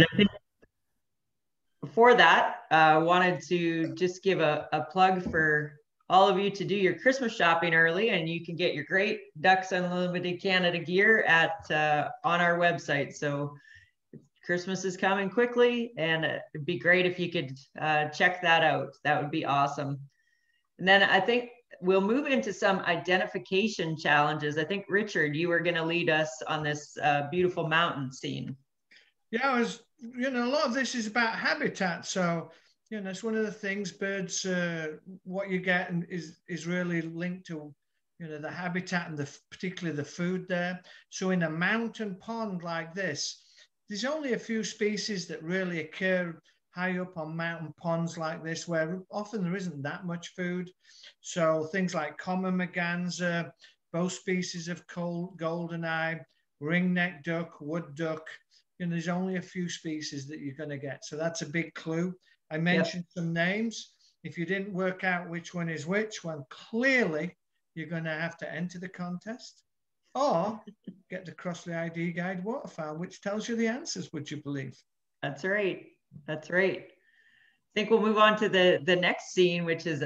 before that, I wanted to just give a plug for all of you to do your Christmas shopping early, and you can get your great Ducks Unlimited Canada gear at on our website. So Christmas is coming quickly, and it'd be great if you could check that out. That would be awesome. And then I think we'll move into some identification challenges. I think, Richard, you were going to lead us on this beautiful mountain scene. Yeah, you know, a lot of this is about habitat. So, you know, it's one of the things birds, what you get is really linked to, you know, the habitat and particularly the food there. So in a mountain pond like this, there's only a few species that really occur high up on mountain ponds like this, where often there isn't that much food. So things like common merganser, both species of goldeneye, ringneck duck, wood duck, you know, there's only a few species that you're going to get. So that's a big clue. I mentioned some names. If you didn't work out which one is which, well, clearly you're going to have to enter the contest or get the Crossley ID Guide Waterfowl, which tells you the answers, would you believe? That's right. That's right. I think we'll move on to the next scene, which is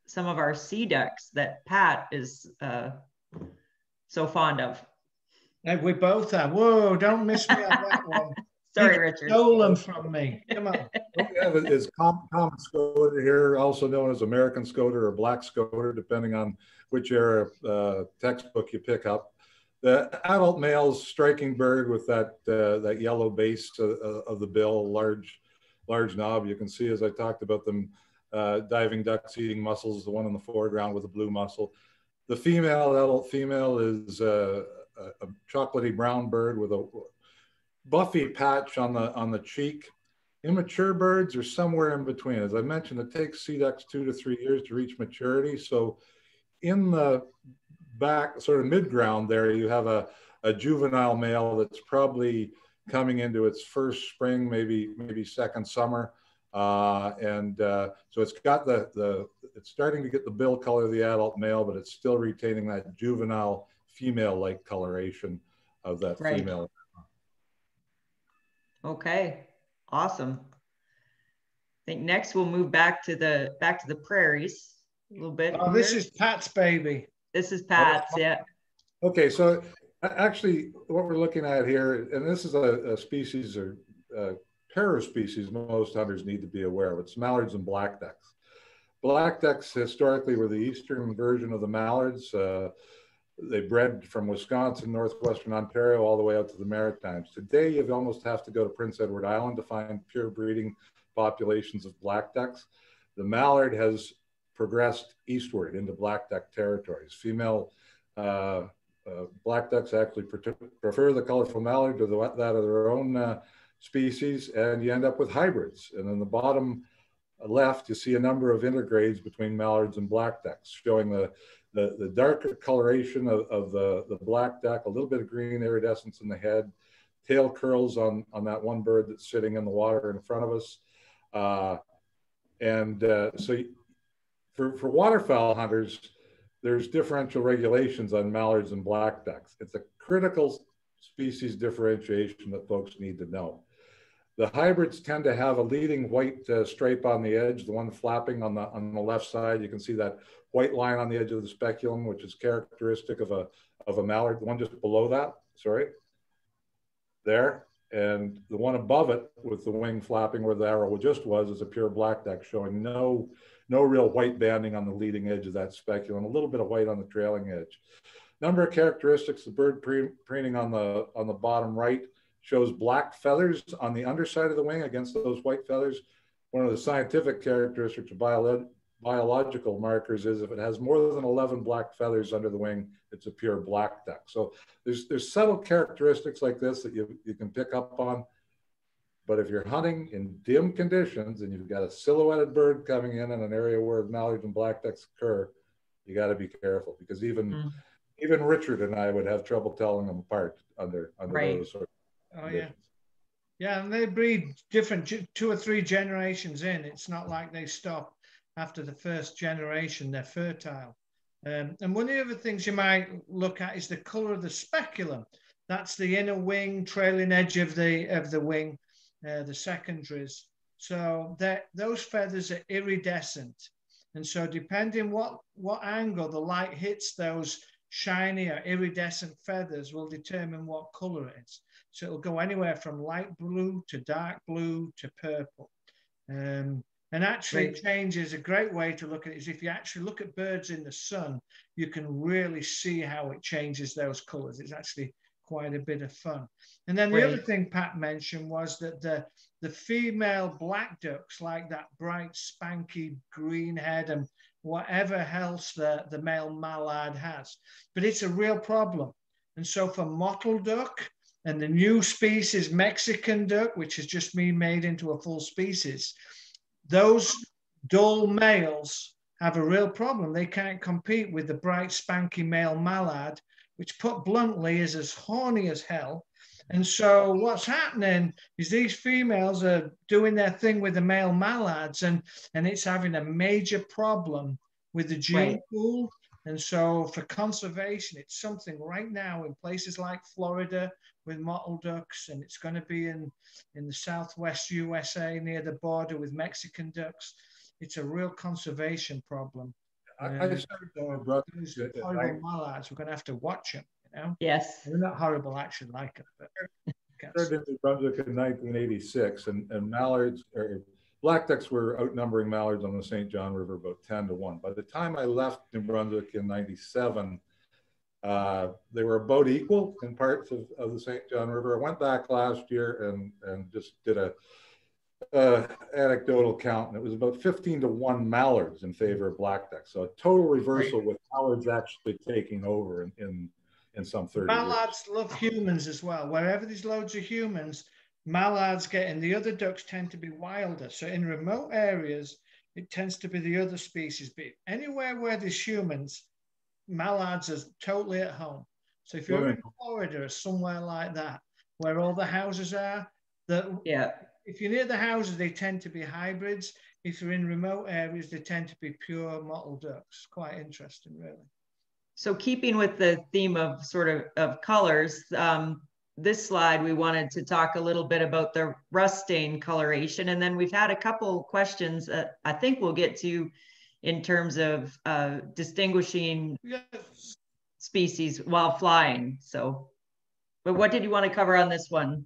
some of our sea ducks that Pat is so fond of. And we both are. Whoa, don't miss me on that one. Sorry, Richard. Stole them from me. Come on. What we have is common scoter here, also known as American scoter or black scoter, depending on which era textbook you pick up. The adult male's striking bird with that yellow base of the bill, large knob. You can see, as I talked about them, diving ducks eating mussels, the one in the foreground with a blue mussel. The adult female is a chocolatey brown bird with buffy patch on the cheek. Immature birds are somewhere in between. As I mentioned, it takes sea ducks 2 to 3 years to reach maturity. So in the back, sort of mid-ground there, you have a juvenile male that's probably coming into its first spring, maybe second summer. So it's got it's starting to get the bill color of the adult male, but it's still retaining that juvenile female-like coloration of that female. Okay, awesome. I think next we'll move back to the prairies a little bit. Oh, this is Pat's baby. This is Pat's, yeah. Okay, so actually what we're looking at here, and this is a species or pair of species most hunters need to be aware of. It's mallards and black ducks. Black ducks historically were the eastern version of the mallards. They bred from Wisconsin, northwestern Ontario, all the way out to the Maritimes. Today, you almost have to go to Prince Edward Island to find pure breeding populations of black ducks. The mallard has progressed eastward into black duck territories. Female black ducks actually prefer the colorful mallard to that of their own species, and you end up with hybrids. And in the bottom left, you see a number of intergrades between mallards and black ducks, showing the darker coloration of the black duck, a little bit of green iridescence in the head, tail curls on that one bird that's sitting in the water in front of us. So for waterfowl hunters, there's differential regulations on mallards and black ducks. It's a critical species differentiation that folks need to know. The hybrids tend to have a leading white stripe on the edge, the one flapping on the left side. You can see that white line on the edge of the speculum, which is characteristic of a mallard. The one just below that, sorry, there. And the one above it with the wing flapping where the arrow just was is a pure black duck, showing no real white banding on the leading edge of that speculum, a little bit of white on the trailing edge. Number of characteristics, the bird preening on the bottom right shows black feathers on the underside of the wing against those white feathers. One of the scientific characteristics of biological markers is if it has more than 11 black feathers under the wing, it's a pure black duck. So there's subtle characteristics like this that you can pick up on. But if you're hunting in dim conditions and you've got a silhouetted bird coming in an area where mallards and black ducks occur, you got to be careful, because even Richard and I would have trouble telling them apart under those sort of conditions. Yeah, and they breed different 2 or 3 generations in. It's not like they stop after the first generation. They're fertile. And one of the other things you might look at is the color of the speculum. That's the inner wing, trailing edge of the wing, the secondaries. So those feathers are iridescent. And so depending what angle the light hits those shiny or iridescent feathers will determine what color it is. So it'll go anywhere from light blue to dark blue to purple. And actually changes, a great way to look at it is if you actually look at birds in the sun, you can really see how it changes those colors. It's actually quite a bit of fun. And then the other thing Pat mentioned was that the female black ducks like that bright spanky green head and whatever else the male mallard has, but it's a real problem. And so for mottled duck and the new species Mexican duck, which has just been made into a full species, those dull males have a real problem. They can't compete with the bright spanky male mallard, which put bluntly is as horny as hell. And so what's happening is these females are doing their thing with the male mallards, and it's having a major problem with the gene pool. And so for conservation, it's something right now in places like Florida with mottled ducks, and it's going to be in the southwest USA near the border with Mexican ducks. It's a real conservation problem. I started telling brothers horrible mallards, we're going to have to watch them, you know? Yes. They're not horrible, actually, like them. But I started in New Brunswick in 1986, and mallards, or black ducks were outnumbering mallards on the St. John River about 10 to 1. By the time I left New Brunswick in 97, they were about equal in parts of the St. John River. I went back last year and just did a anecdotal count, and it was about 15 to 1 mallards in favor of black ducks. So a total reversal with mallards actually taking over in in some 30 Mallards years. love humans as well. Wherever there's loads of humans, mallards get in. The other ducks tend to be wilder. So in remote areas, it tends to be the other species. But anywhere where there's humans, mallards are totally at home. So if you're in Florida or somewhere like that, where all the houses are, if you're near the houses, they tend to be hybrids. If you're in remote areas, they tend to be pure mottled ducks. Quite interesting, really. So keeping with the theme of of colors, this slide, we wanted to talk a little bit about the rust stain coloration. And then we've had a couple questions that I think we'll get to in terms of distinguishing species while flying. So, but what did you want to cover on this one?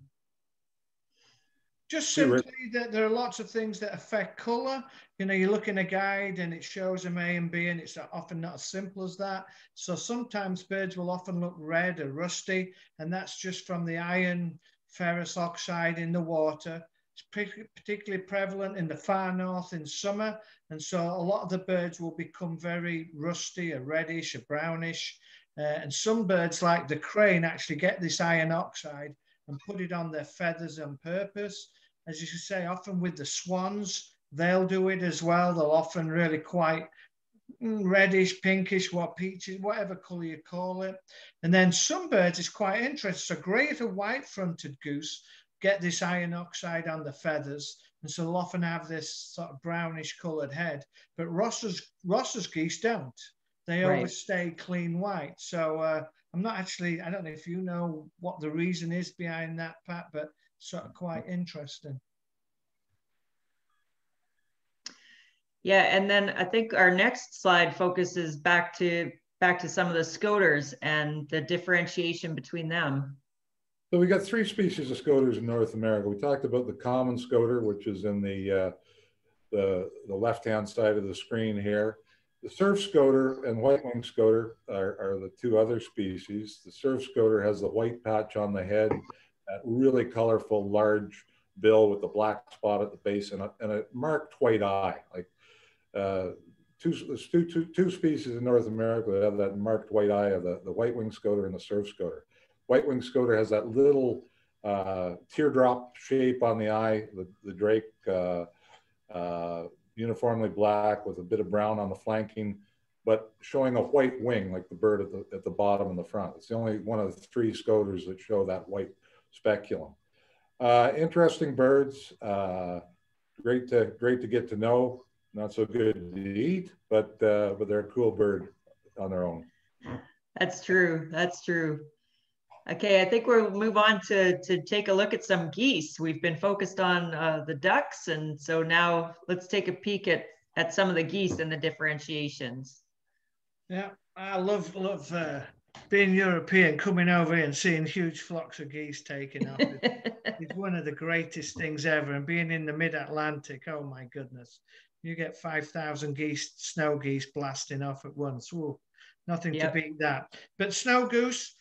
Just simply that there are lots of things that affect color. You know, you look in a guide and it shows them A and B, and it's often not as simple as that. So sometimes birds will often look red or rusty, and that's just from the iron ferrous oxide in the water. It's particularly prevalent in the far north in summer. And so a lot of the birds will become very rusty or reddish or brownish. And some birds, like the crane, actually get this iron oxide and put it on their feathers on purpose. As you say, often with the swans, they'll do it as well. They'll often really quite reddish, pinkish, peaches, whatever color you call it. And then some birds, it's quite interesting. So greater white-fronted goose get this iron oxide on the feathers, and so they'll often have this sort of brownish colored head. But Ross's geese don't. They always stay clean white. So I'm not actually, I don't know if you know what the reason is behind that, Pat, but sort of quite interesting. Yeah, and then I think our next slide focuses back to some of the scoters and the differentiation between them. So we got 3 species of scoters in North America. We talked about the common scoter, which is in the left-hand side of the screen here. The surf scoter and white-winged scoter are the 2 other species. The surf scoter has the white patch on the head, that really colorful, large bill with the black spot at the base, and a marked white eye. Like there's two species in North America that have that marked white eye of the white-winged scoter and the surf scoter. White-winged scoter has that little teardrop shape on the eye, the drake, uniformly black with a bit of brown on the flanking, but showing a white wing like the bird at the bottom and the front. It's the only one of the 3 scoters that show that white speculum. Interesting birds, great to get to know. Not so good to eat, but they're a cool bird on their own. That's true. That's true. Okay, I think we'll move on to take a look at some geese. We've been focused on the ducks, and so now let's take a peek at some of the geese and the differentiations. Yeah, I love being European, coming over here and seeing huge flocks of geese taking off. It's one of the greatest things ever, and being in the mid-Atlantic, oh my goodness. You get 5,000 geese, snow geese blasting off at once. Ooh, nothing to beat that. But snow goose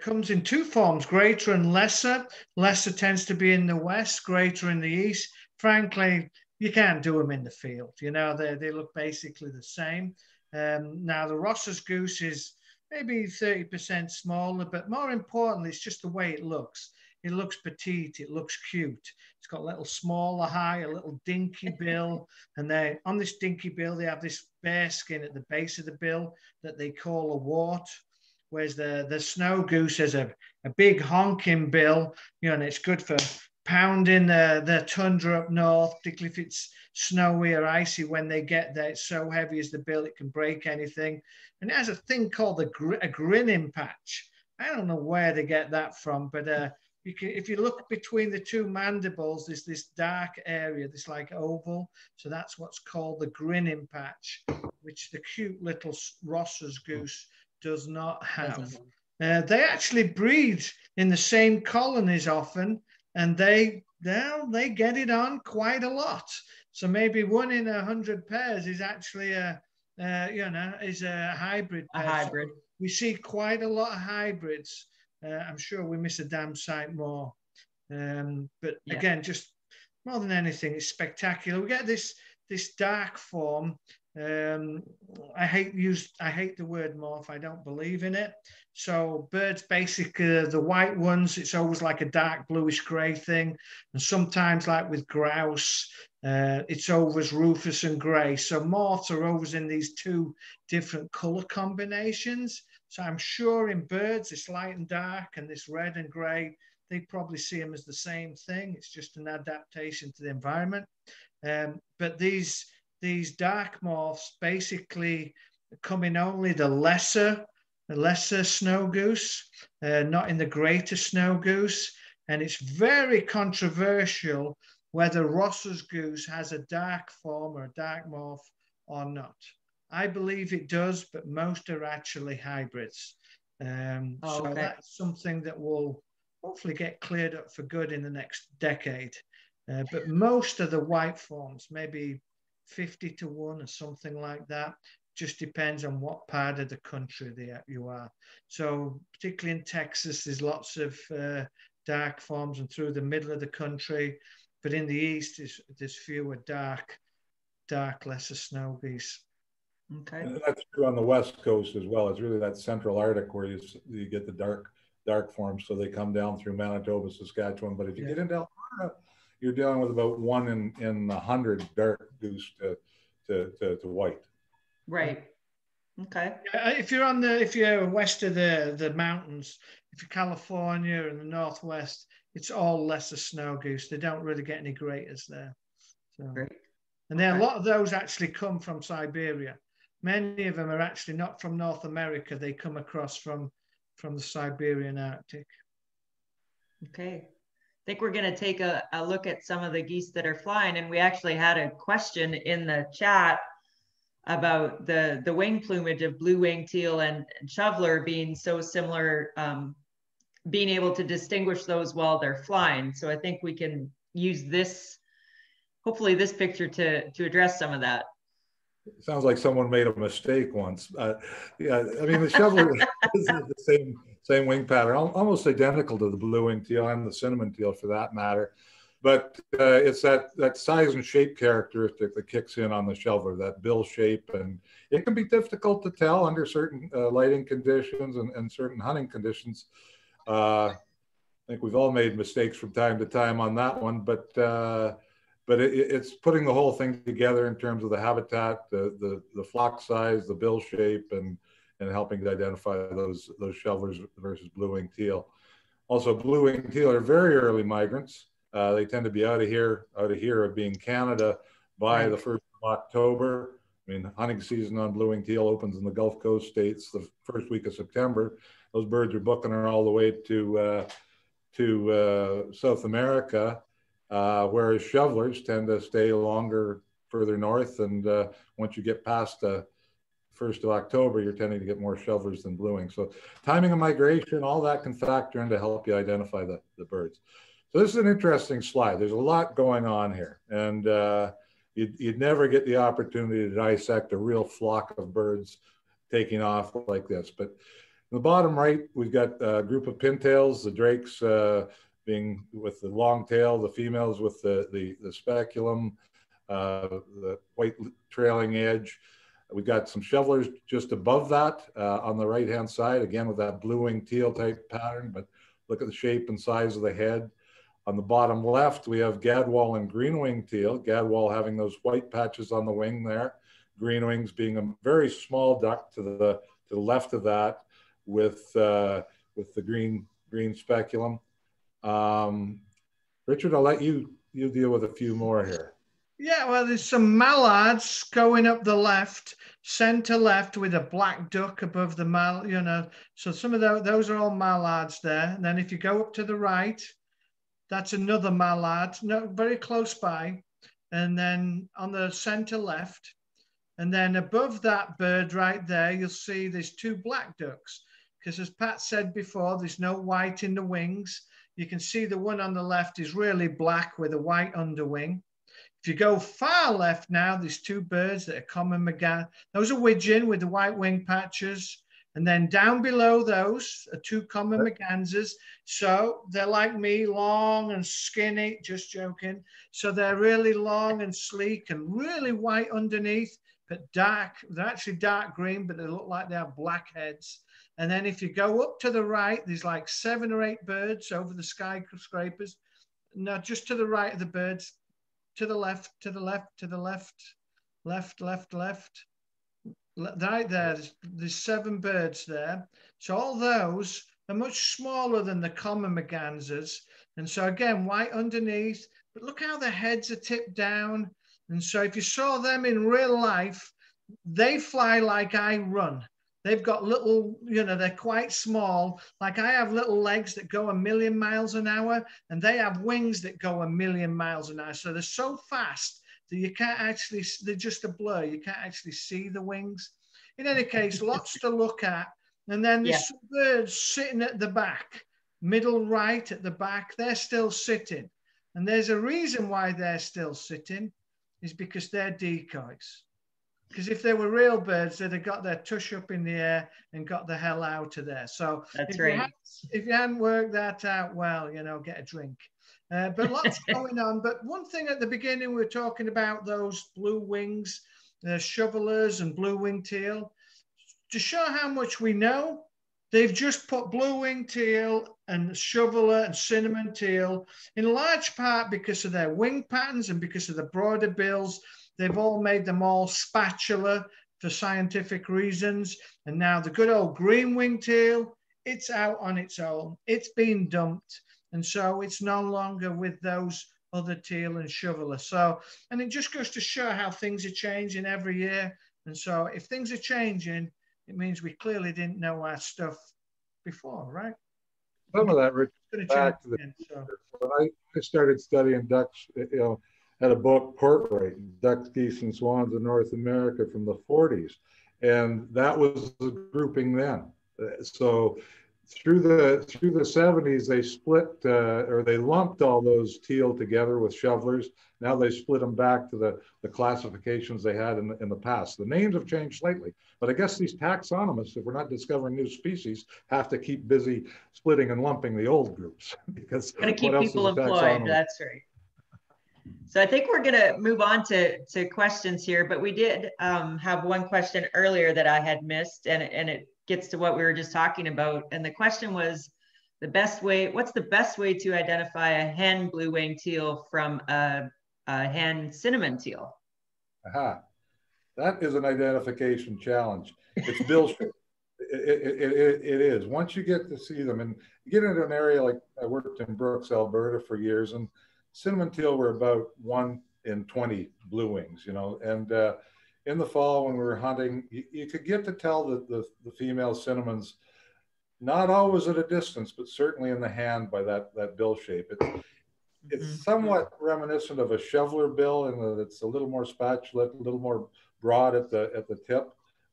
comes in 2 forms, greater and lesser. Lesser tends to be in the west, greater in the east. Frankly, you can't do them in the field. You know, they look basically the same. Now, the Ross's goose is maybe 30% smaller, but more importantly, it's just the way it looks. It looks petite, it looks cute. It's got a little smaller eye, a little dinky bill, and on this dinky bill, they have this bare skin at the base of the bill that they call a wart, whereas the snow goose has a big honking bill, you know, and it's good for pounding the tundra up north, particularly if it's snowy or icy when they get there. It's so heavy as the bill, it can break anything. And it has a thing called a grinning patch. I don't know where they get that from, but if you look between the 2 mandibles, there's this dark area, this like oval. So that's what's called the grinning patch, which the cute little Ross's goose does not have. They actually breed in the same colonies often, and they get it on quite a lot. So maybe 1 in 100 pairs is actually a hybrid pair. A hybrid. So we see quite a lot of hybrids. I'm sure we miss a damn sight more. But again, just more than anything, it's spectacular. We get this dark form, I hate the word morph. I don't believe in it. So birds, basically the white ones, it's always like a dark bluish gray thing. And sometimes like with grouse, it's always rufous and gray. So morphs are always in these two different color combinations. So I'm sure in birds, this light and dark and this red and gray, they probably see them as the same thing. It's just an adaptation to the environment. But these dark morphs basically come in only the lesser snow goose, not in the greater snow goose. And it's very controversial whether Ross's goose has a dark form or a dark morph or not. I believe it does, but most are actually hybrids. So that's something that will hopefully get cleared up for good in the next decade. But most of the white forms, maybe 50 to 1 or something like that, just depends on what part of the country you are. So particularly in Texas, there's lots of dark forms and through the middle of the country. But in the east, there's fewer dark, lesser snow geese. Okay. And that's true on the West Coast as well. It's really that central Arctic where you get the dark forms. So they come down through Manitoba, Saskatchewan. But if you get into Alberta, you're dealing with about 1 in 100 dark goose to white. Right. Okay. If you're west of the mountains, if you're California and the Northwest, it's all lesser snow goose. They don't really get any greaters there. So, great. And then a lot of those actually come from Siberia. Many of them are actually not from North America. They come across from the Siberian Arctic. Okay. I think we're going to take a look at some of the geese that are flying. And we actually had a question in the chat about the wing plumage of blue-winged teal and shoveler being so similar, being able to distinguish those while they're flying. So I think we can use this, hopefully this picture to address some of that. It sounds like someone made a mistake once. Yeah, I mean, the shoveler is the same wing pattern, almost identical to the blue-winged teal and the cinnamon teal for that matter. But it's that size and shape characteristic that kicks in on the shoveler, that bill shape. And it can be difficult to tell under certain lighting conditions and certain hunting conditions. I think we've all made mistakes from time to time on that one, but it's putting the whole thing together in terms of the habitat, the flock size, the bill shape, and helping to identify those shovelers versus blue-winged teal. Also, blue-winged teal are very early migrants. They tend to be out of here being Canada by the 1st of October. I mean, hunting season on blue-winged teal opens in the Gulf Coast states the first week of September. Those birds are booking her all the way to South America, whereas shovelers tend to stay longer further north. And once you get past the 1st of October, you're tending to get more shovelers than blue-wing. So timing of migration, all that can factor in to help you identify the birds. So this is an interesting slide. There's a lot going on here. And you'd never get the opportunity to dissect a real flock of birds taking off like this. But in the bottom right, we've got a group of pintails, the drakes being with the long tail, the females with the speculum, the white trailing edge. We've got some shovelers just above that on the right-hand side, again with that blue-winged teal type pattern, but look at the shape and size of the head. On the bottom left, we have gadwall and green-winged teal, gadwall having those white patches on the wing there, green-wings being a very small duck to the left of that with the green speculum. Richard, I'll let you deal with a few more here. Yeah, well, there's some mallards going up the left, center left with a black duck above the mall, you know. So some of those are all mallards there. And then if you go up to the right, that's another mallard, no, very close by. And then on the center left, and then above that bird right there, you'll see there's two black ducks. Because as Pat said before, there's no white in the wings. You can see the one on the left is really black with a white underwing. If you go far left now, there's two birds that are common McGann. Those are widgeon with the white wing patches. And then down below those are two common mergansers. So they're like me, long and skinny, just joking. So they're really long and sleek and really white underneath. but dark. They're actually dark green, but they look like they have black heads. And then if you go up to the right, there's like 7 or 8 birds over the skyscrapers. No, just to the right of the birds, to the left, to the left, to the left, left, left, left. Right there, there's 7 birds there. So all those are much smaller than the common mergansers. And so again, white underneath, but look how the heads are tipped down. And so if you saw them in real life, they fly like I run. They've got little, they're quite small. Like I have little legs that go 1,000,000 miles an hour, and they have wings that go 1,000,000 miles an hour. So they're so fast that you can't actually, they're just a blur. You can't actually see the wings. In any case, lots to look at. And then there's some birds sitting at the back, middle right at the back, they're still sitting. And there's a reason why they're still sitting, is because they're decoys. Because if they were real birds, they'd have got their tush up in the air and got the hell out of there. So that's right. If you hadn't worked that out, well, get a drink. But lots going on. But one thing at the beginning, we were talking about those blue wings, shovelers and blue-winged teal. To show how much we know, they've just put blue-winged teal and shoveler and cinnamon teal, in large part because of their wing patterns and because of the broader bills. They've all made them all spatula for scientific reasons. And now the good old green-winged teal, it's out on its own. It's been dumped. And so it's no longer with those other teal and shoveler. So, and it just goes to show how things are changing every year. And so if things are changing, it means we clearly didn't know our stuff before, right? Some of that, Richard, back to the when I started studying ducks, had a book, Portrait, Ducks, Geese, and Swans in North America from the 40s. And that was the grouping then. So through the 70s, they split or they lumped all those teal together with shovelers. Now they split them back to the classifications they had in the past. The names have changed slightly, but I guess these taxonomists, if we're not discovering new species, have to keep busy splitting and lumping the old groups because gotta keep people employed. That's right. So I think we're going to move on to questions here, but we did have one question earlier that I had missed, and it gets to what we were just talking about. And the question was what's the best way to identify a hen blue-winged teal from a hen cinnamon teal? Aha. That is an identification challenge. It's bill shape. It is. Once you get to see them, and you get into an area like I worked in Brooks, Alberta for years, and cinnamon teal were about 1 in 20 blue wings, and in the fall when we were hunting, you could get to tell the female cinnamons, not always at a distance, but certainly in the hand by that bill shape. It's somewhat reminiscent of a shoveler bill in that it's a little more spatulate, a little more broad at the tip,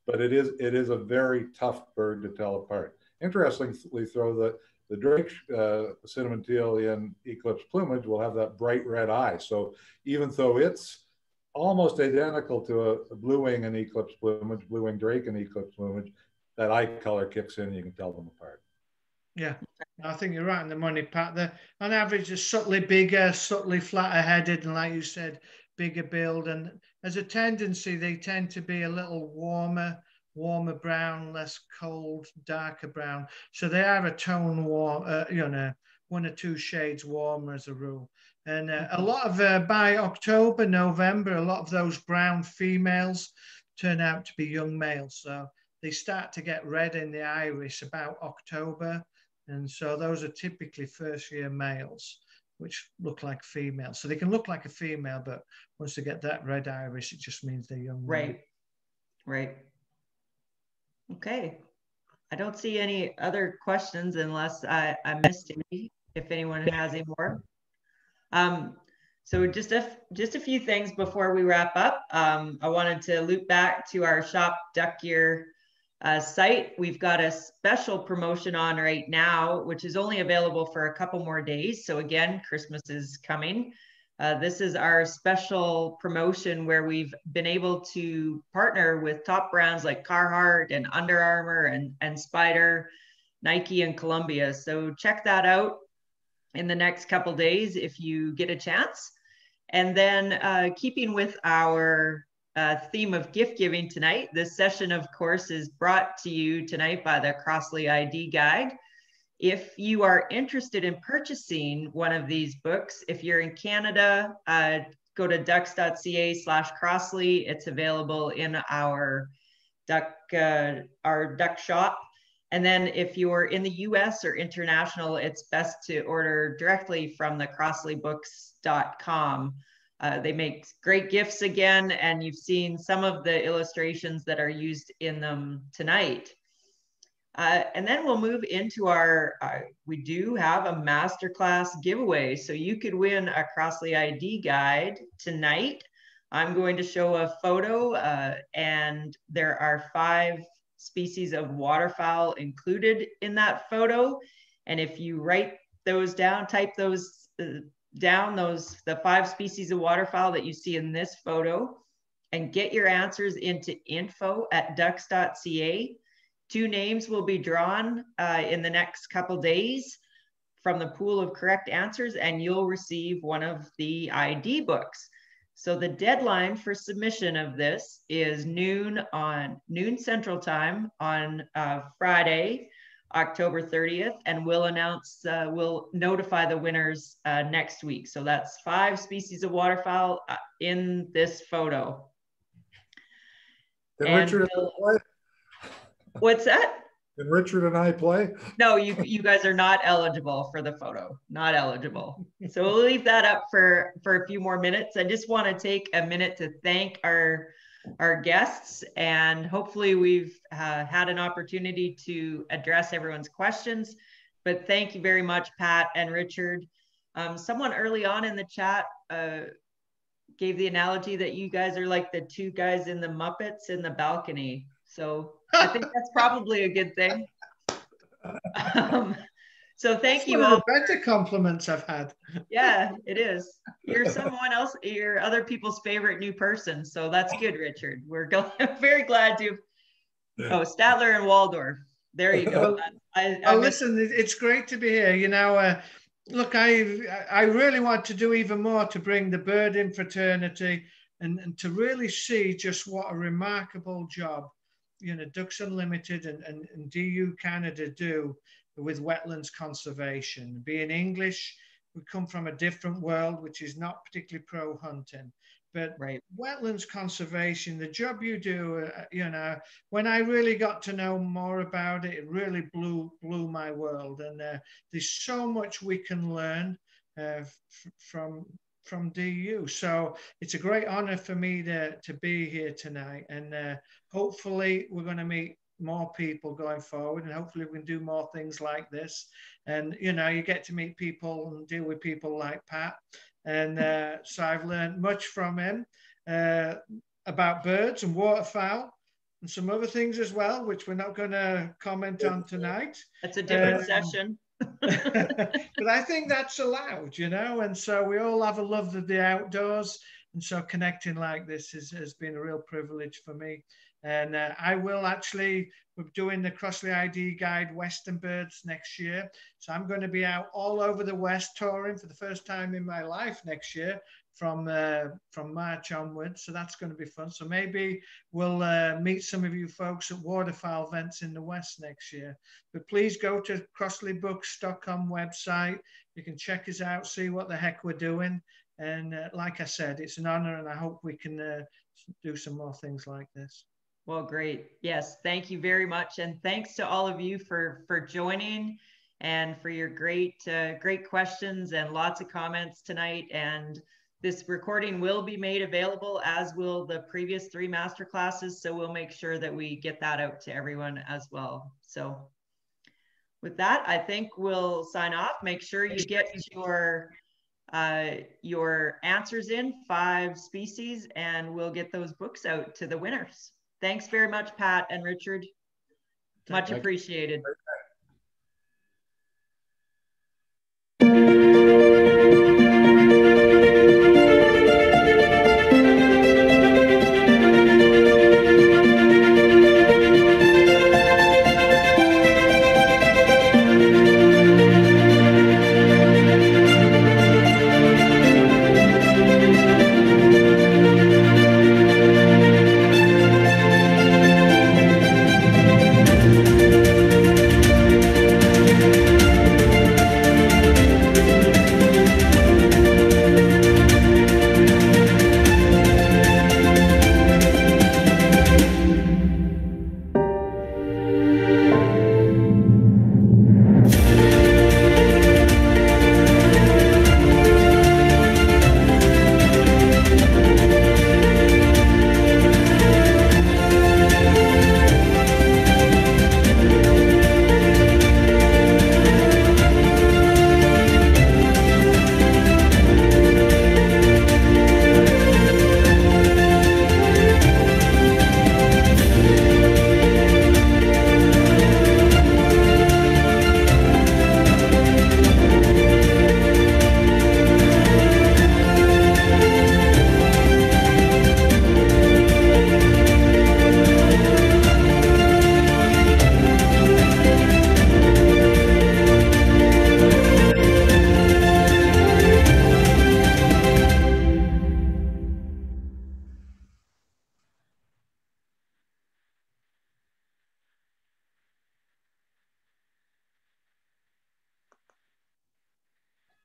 but it is a very tough bird to tell apart. Interestingly, the Drake cinnamon teal in eclipse plumage will have that bright red eye. So even though it's almost identical to a blue wing in eclipse plumage, blue wing drake in eclipse plumage, that eye color kicks in, you can tell them apart. Yeah, I think you're right on the money, Pat. On average, they're subtly bigger, subtly flatter headed, and like you said, bigger build. And as a tendency, they tend to be a little warmer brown, less cold, darker brown. So they are a tone warm, 1 or 2 shades warmer as a rule. And a lot of, by October, November, a lot of those brown females turn out to be young males. So they start to get red in the iris about October. And so those are typically first-year males, which look like females. So they can look like a female, but once they get that red iris, it just means they're young. Right. Okay. I don't see any other questions unless I missed any, if anyone has any more. So just a few things before we wrap up. I wanted to loop back to our Shop Duck Gear site. We've got a special promotion on right now, which is only available for a couple more days. So again, Christmas is coming. This is our special promotion where we've been able to partner with top brands like Carhartt and Under Armour and Spyder, Nike and Columbia. So check that out in the next couple days if you get a chance. And then keeping with our theme of gift giving tonight. This session, of course, is brought to you tonight by the Crossley ID Guide. If you are interested in purchasing one of these books, if you're in Canada, go to ducks.ca/Crossley. It's available in our duck shop. And then if you're in the US or international, it's best to order directly from the CrossleyBooks.com. They make great gifts again, and you've seen some of the illustrations that are used in them tonight. And then we'll move into our, we do have a masterclass giveaway. So you could win a Crossley ID guide tonight. I'm going to show a photo and there are 5 species of waterfowl included in that photo. And if you write those down, type those down, the 5 species of waterfowl that you see in this photo, and get your answers into info@ducks.ca. 2 names will be drawn in the next couple days from the pool of correct answers, and you'll receive one of the ID books. So the deadline for submission of this is noon Central Time on Friday, October 30th, and we'll notify the winners next week. So that's 5 species of waterfowl in this photo. Richard, what's that? Can Richard and I play? No, you guys are not eligible for the photo, not eligible. So we'll leave that up for a few more minutes. I just want to take a minute to thank our guests, and hopefully we've had an opportunity to address everyone's questions. But thank you very much, Pat and Richard. Someone early on in the chat gave the analogy that you guys are like the 2 guys in the Muppets in the balcony. So I think that's probably a good thing. So thank you all. One of the better compliments I've had. Yeah, it is. You're someone else, you're other people's favorite new person. So that's good, Richard. We're very glad to. Oh, Statler and Waldorf. There you go. Listen, it's great to be here. You know, look, I really want to do even more to bring the birding fraternity and to really see just what a remarkable job, you know, Ducks Unlimited and DU Canada do with wetlands conservation. Being English, we come from a different world, which is not particularly pro-hunting. But wetlands conservation, the job you do, you know, when I really got to know more about it, it really blew my world. And there's so much we can learn from DU. So it's a great honor for me to be here tonight. And hopefully we're going to meet more people going forward, and hopefully we can do more things like this. And, you know, you get to meet people and deal with people like Pat. And so I've learned much from him about birds and waterfowl and some other things as well, which we're not going to comment on tonight. That's a different session. But I think that's allowed, you know, and so we all have a love of the outdoors. And so connecting like this has been a real privilege for me. And I will actually, we're doing the Crossley ID Guide Western Birds next year. So I'm going to be out all over the West touring for the first time in my life next year from March onwards. So that's going to be fun. So maybe we'll meet some of you folks at waterfowl events in the West next year. But please go to CrossleyBooks.com website. You can check us out, see what the heck we're doing. And like I said, it's an honor, and I hope we can do some more things like this. Well, great. Yes, thank you very much. And thanks to all of you for joining and for your great questions and lots of comments tonight. And this recording will be made available, as will the previous 3 masterclasses. So we'll make sure that we get that out to everyone as well. So with that, I think we'll sign off. Make sure you get your answers in, 5 species, and we'll get those books out to the winners. Thanks very much, Pat and Richard. Much appreciated.